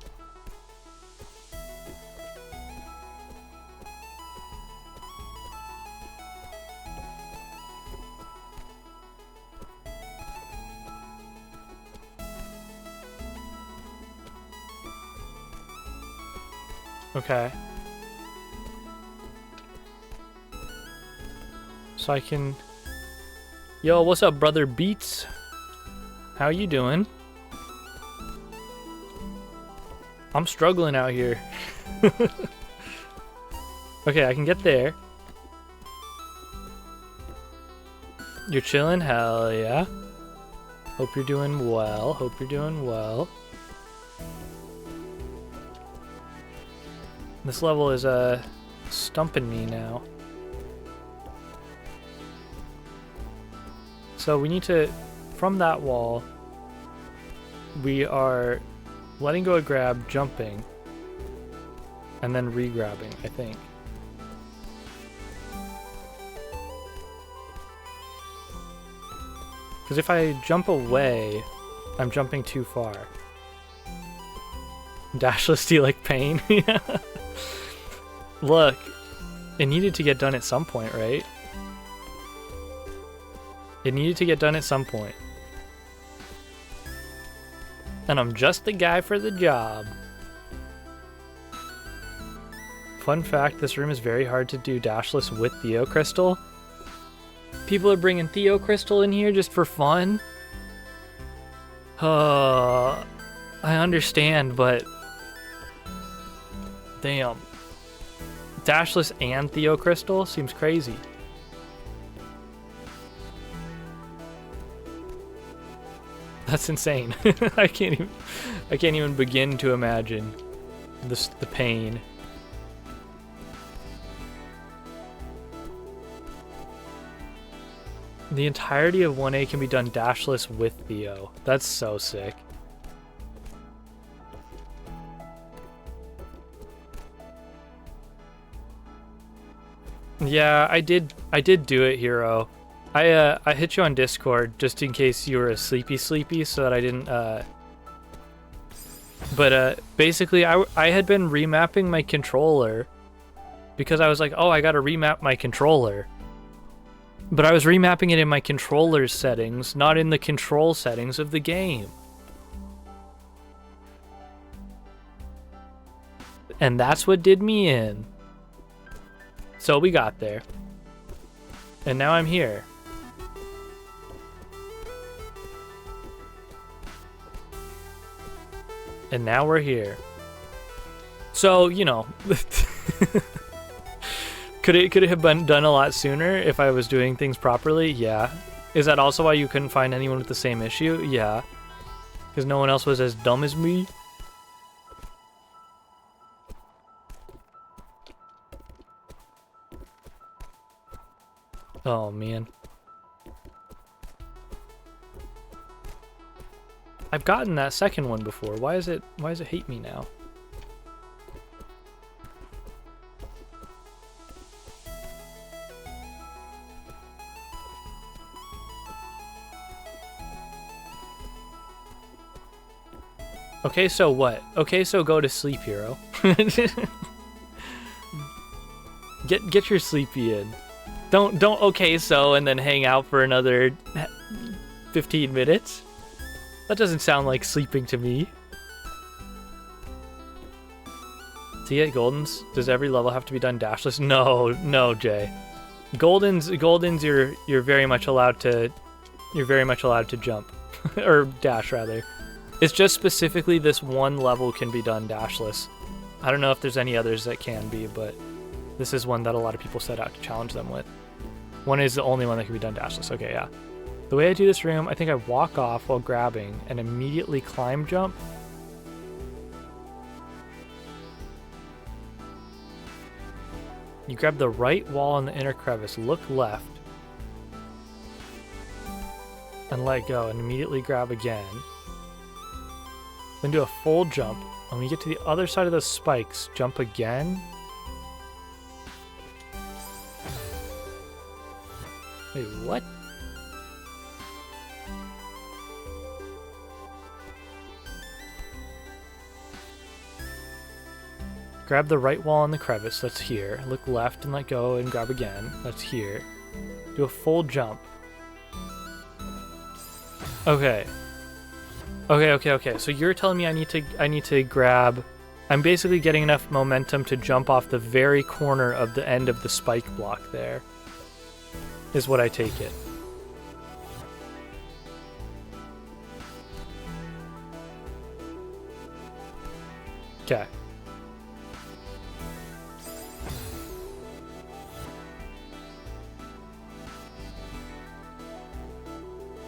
Okay. So I can... Yo, what's up, brother Beats? How you doing? I'm struggling out here. Okay, I can get there. You're chilling? Hell yeah. Hope you're doing well. Hope you're doing well. This level is stumping me now. So we need to, from that wall, we are letting go of grab, jumping, and then re-grabbing, I think. Because if I jump away, I'm jumping too far. Dashless, do you like pain? Yeah. Look, it needed to get done at some point, right? It needed to get done at some point. And I'm just the guy for the job. Fun fact, this room is very hard to do Dashless with Theo Crystal. People are bringing Theo Crystal in here just for fun. I understand, but... Damn. Dashless and Theo Crystal seems crazy. That's insane. I can't even begin to imagine the pain. The entirety of 1A can be done Dashless with Theo. That's so sick. Yeah, I did do it, Hero. I hit you on Discord just in case you were a sleepy so that I didn't but basically I had been remapping my controller because I was like, oh, I gotta remap my controller. But I was remapping it in my controller settings, not in the control settings of the game. And that's what did me in. So we got there. And now I'm here. And now we're here. So, you know, could it have been done a lot sooner if I was doing things properly? Yeah. Is that also why you couldn't find anyone with the same issue? Yeah. Because no one else was as dumb as me? Oh, man. I've gotten that second one before. Why does it hate me now? Okay, so what? Okay, so go to sleep, Hero. Get your sleepy in. Don't okay so and then hang out for another 15 minutes. That doesn't sound like sleeping to me. To get Goldens, does every level have to be done Dashless? No, Jay. Goldens, you're very much allowed to jump. Or dash, rather. It's just specifically this one level can be done Dashless. I don't know if there's any others that can be, but this is one that a lot of people set out to challenge them with. One is the only one that can be done Dashless. Okay, yeah. The way I do this room, I think I walk off while grabbing and immediately climb jump. You grab the right wall in the inner crevice, look left, and let go, and immediately grab again. Then do a full jump. When we get to the other side of those spikes, jump again. Wait, what? Grab the right wall in the crevice. That's here. Look left and let go and grab again. That's here. Do a full jump. Okay. Okay. So you're telling me I need to grab. I'm basically getting enough momentum to jump off the very corner of the end of the spike block there. Is what I take it. Okay.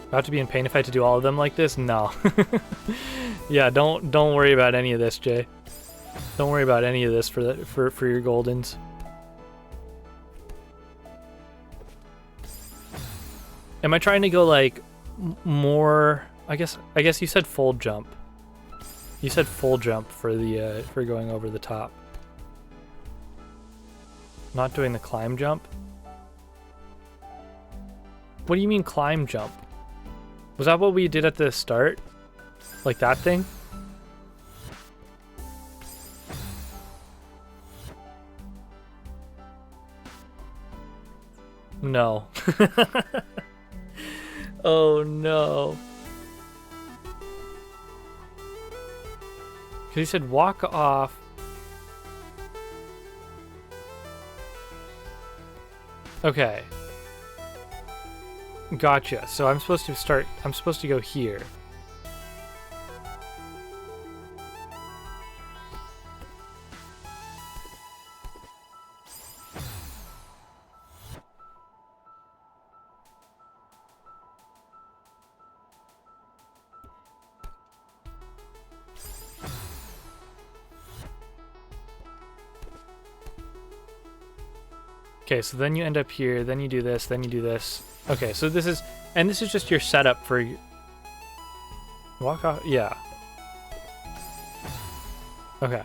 About to be in pain if I had to do all of them like this? No. Yeah, don't worry about any of this, Jay. Don't worry about any of this for your goldens. Am I trying to go like more? I guess you said full jump. You said full jump for the for going over the top. Not doing the climb jump. What do you mean climb jump? Was that what we did at the start? Like that thing? No. Oh no. Because he said walk off. Okay. Gotcha. So I'm supposed to go here. Okay, so then you end up here, then you do this, then you do this. Okay, so this is just your setup for walk off. Yeah. Okay.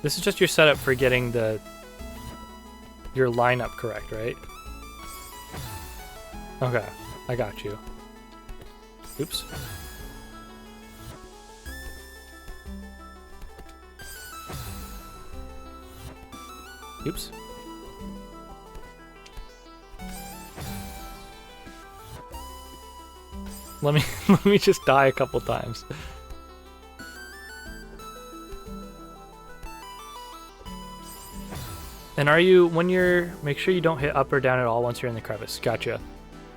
This is just your setup for getting your lineup correct, right? Okay, I got you. Oops. Oops. Let me just die a couple times. And make sure you don't hit up or down at all once you're in the crevice. Gotcha.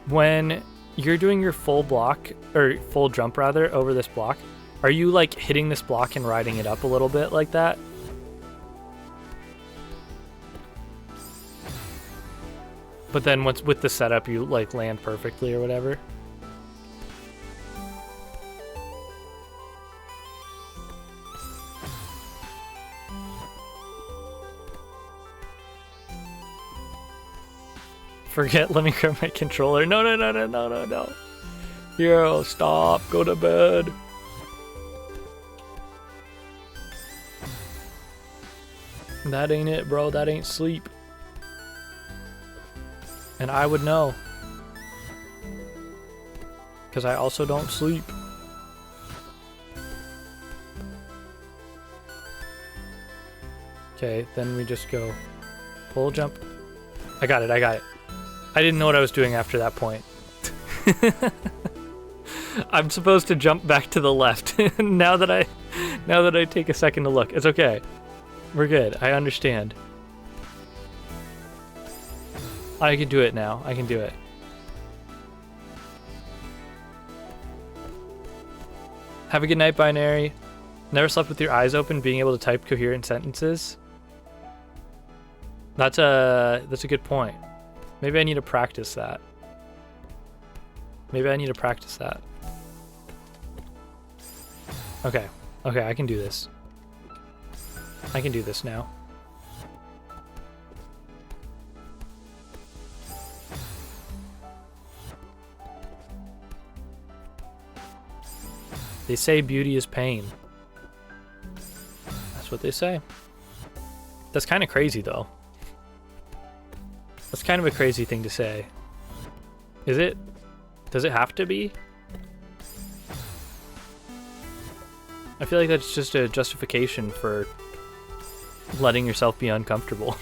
When you're doing your full block, or full jump rather, over this block, are you like hitting this block and riding it up a little bit like that? But then once with the setup, you like land perfectly or whatever. Forget, let me grab my controller. No. Yo, stop, go to bed. That ain't it, bro, that ain't sleep. And I would know. Because I also don't sleep. Okay, then we just go full jump. I got it. I didn't know what I was doing after that point. I'm supposed to jump back to the left. now that I take a second to look. It's okay. We're good. I understand. I can do it now. I can do it. Have a good night, Binary. Never slept with your eyes open, being able to type coherent sentences. That's a good point. Maybe I need to practice that. Okay, I can do this. I can do this now. They say beauty is pain. That's what they say. That's kind of crazy, though. That's kind of a crazy thing to say. Is it? Does it have to be? I feel like that's just a justification for letting yourself be uncomfortable.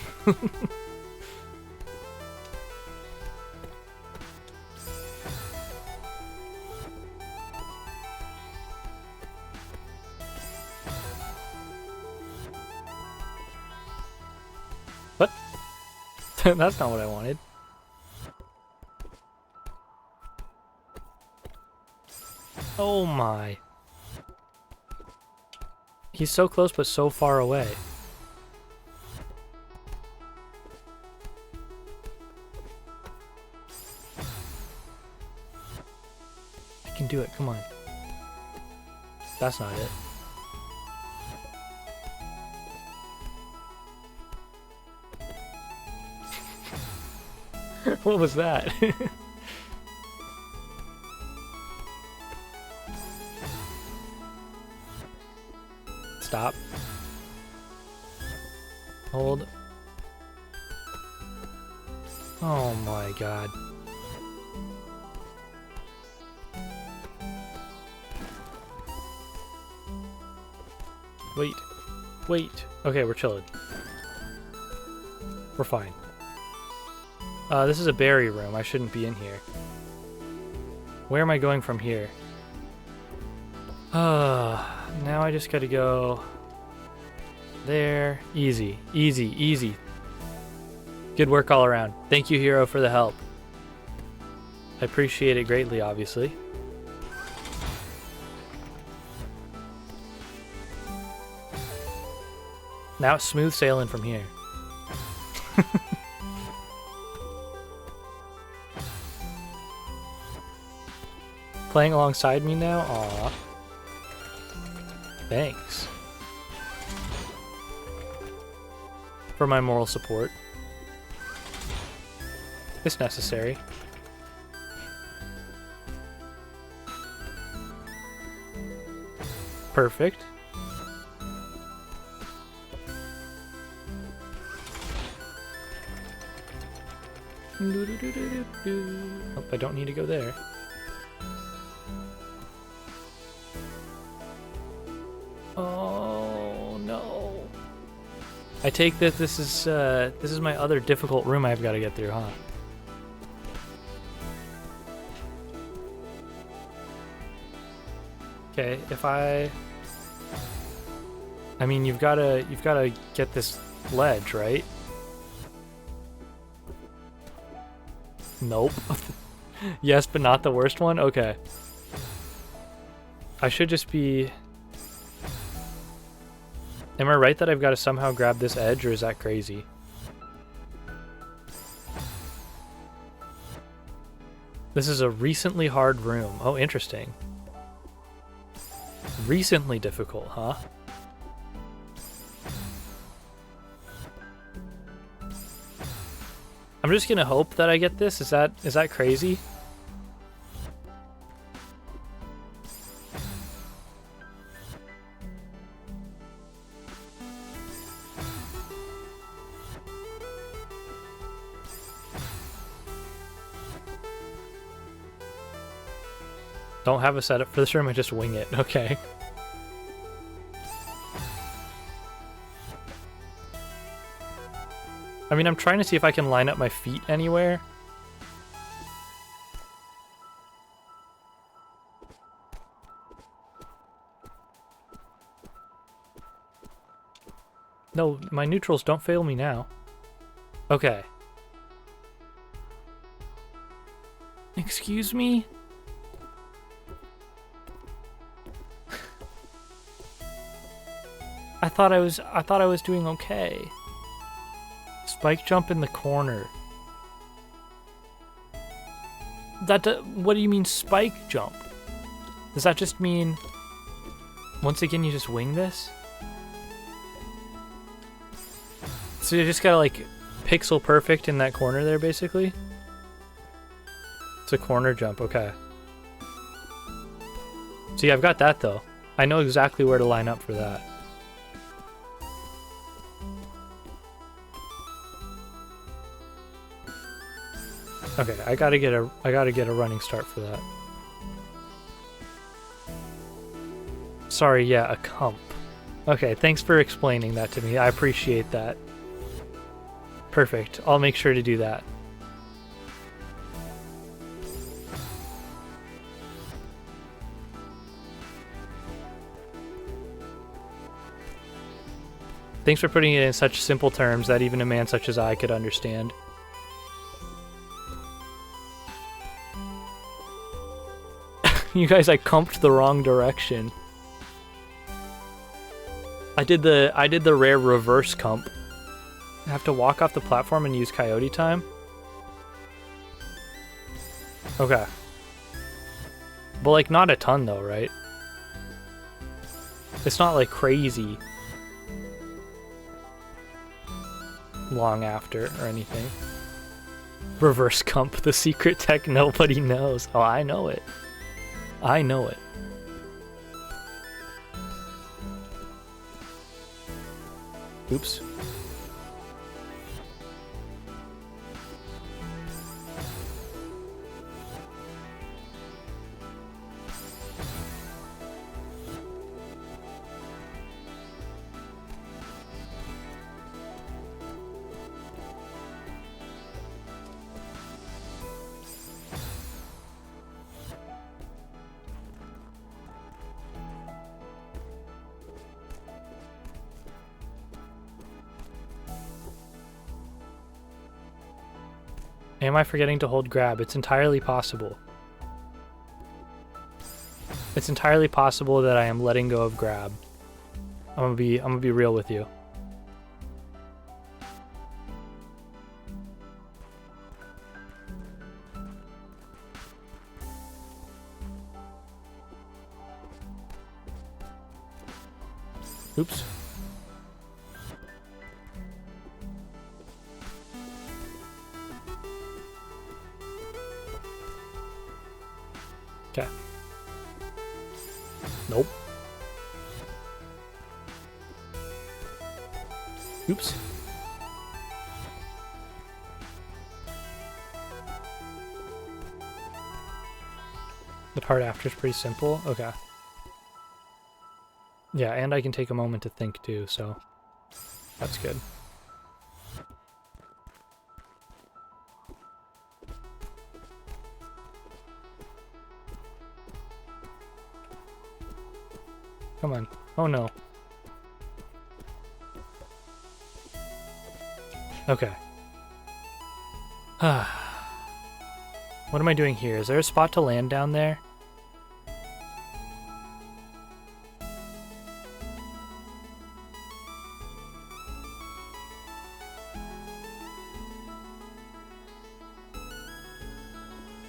What? That's not what I wanted. Oh my. He's so close but so far away. I can do it, come on. That's not it. What was that? Stop. Hold. Oh my god. Wait. Wait. Okay, we're chilling. We're fine. This is a berry room. I shouldn't be in here. Where am I going from here? Now I just gotta go there. Easy, easy, easy. Good work all around. Thank you, Hero, for the help. I appreciate it greatly, obviously. Now it's smooth sailing from here. Playing alongside me now? Aw. Thanks. For my moral support. It's necessary. Perfect. Oh, I don't need to go there. Oh no! I take that this is my other difficult room I've got to get through, huh? Okay, if I mean, you've got to get this ledge, right? Nope. Yes, but not the worst one? Okay. I should just be... Am I right that I've got to somehow grab this edge, or is that crazy? This is a recently hard room. Oh, interesting. Recently difficult, huh? I'm just gonna hope that I get this. Is that crazy? Don't have a setup for this room, I just wing it. Okay. I mean, I'm trying to see if I can line up my feet anywhere. No, my neutrals don't fail me now. Okay. Excuse me? I thought I was doing okay. Spike jump in the corner. What do you mean spike jump? Does that just mean once again you just wing this? So you just gotta like pixel perfect in that corner there basically? It's a corner jump, okay. See, I've got that though. I know exactly where to line up for that. Okay, I gotta get a running start for that. Sorry, yeah, a comp. Okay, thanks for explaining that to me. I appreciate that. Perfect. I'll make sure to do that. Thanks for putting it in such simple terms that even a man such as I could understand. You guys, I comped the wrong direction. I did the rare reverse comp. I have to walk off the platform and use coyote time? Okay. But like not a ton though, right? It's not like crazy long after or anything. Reverse comp, the secret tech nobody knows. Oh, I know it. I know it. Oops. Am I forgetting to hold grab? It's entirely possible. It's entirely possible that I am letting go of grab. I'm gonna be real with you. Oops. Okay. Nope. Oops. The part after is pretty simple. Okay. Yeah, and I can take a moment to think too, so that's good. Come on. Oh no. Okay. What am I doing here? Is there a spot to land down there?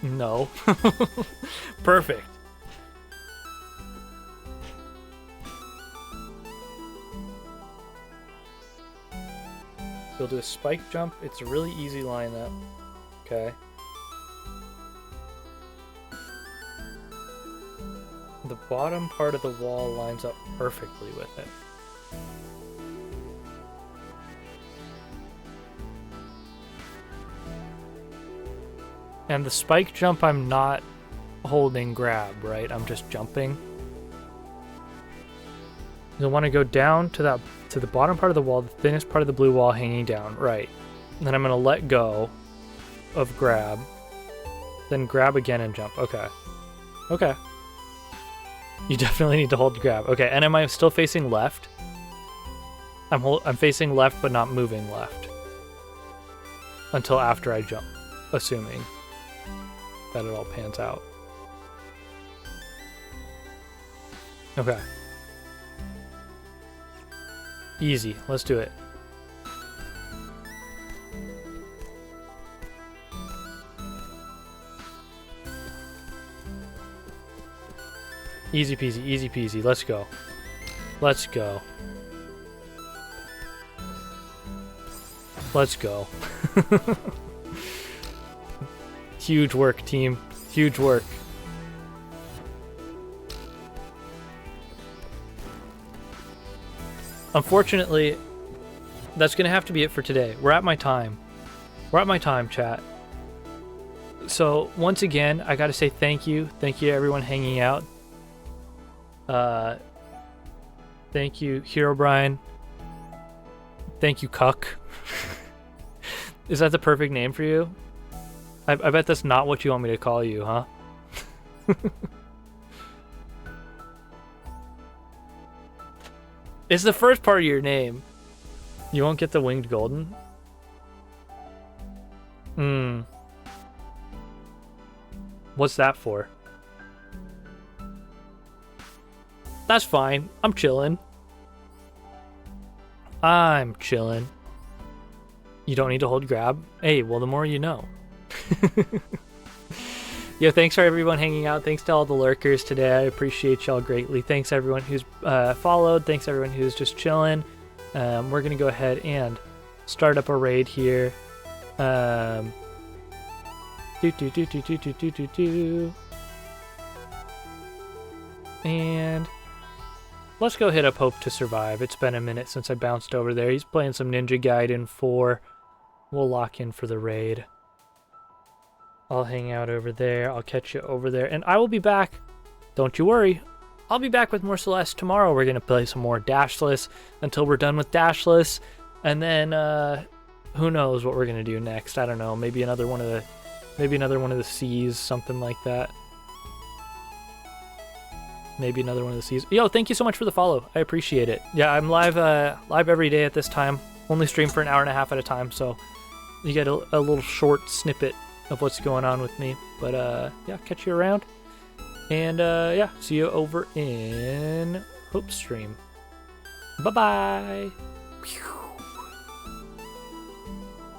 No. Perfect. You'll do a spike jump. It's a really easy lineup. Okay. The bottom part of the wall lines up perfectly with it. And the spike jump, I'm not holding grab, right? I'm just jumping. You'll want to go down to the bottom part of the wall, the thinnest part of the blue wall hanging down, right? And then I'm going to let go of grab, then grab again and jump. Okay. Okay. You definitely need to hold grab. Okay, and am I still facing left? I'm facing left but not moving left until after I jump, assuming that it all pans out. Okay. Easy. Let's do it. Easy peasy, easy peasy. Let's go. Let's go. Let's go. Huge work, team. Huge work. Unfortunately, that's going to have to be it for today. We're at my time. We're at my time, chat. So, once again, I got to say thank you. Thank you to everyone hanging out. Thank you, Hero Brian. Thank you, Cuck. Is that the perfect name for you? I bet that's not what you want me to call you, huh? It's the first part of your name. You won't get the winged golden? What's that for? That's fine. I'm chilling. I'm chilling. You don't need to hold grab? Hey, well, the more you know. Yo, thanks for everyone hanging out. Thanks to all the lurkers today. I appreciate y'all greatly. Thanks everyone who's followed. Thanks everyone who's just chilling. We're going to go ahead and start up a raid here. And let's go hit up Hope to Survive. It's been a minute since I bounced over there. He's playing some Ninja Gaiden 4. We'll lock in for the raid. I'll hang out over there. I'll catch you over there. And I will be back. Don't you worry. I'll be back with more Celeste tomorrow. We're going to play some more Dashless until we're done with Dashless. And then who knows what we're going to do next. I don't know. Maybe another one of the C's, something like that. Maybe another one of the C's. Yo, thank you so much for the follow. I appreciate it. Yeah, I'm live every day at this time. Only stream for an hour and a half at a time, so you get a little short snippet of what's going on with me. But yeah, catch you around. And yeah, see you over in Hope stream. Bye-bye.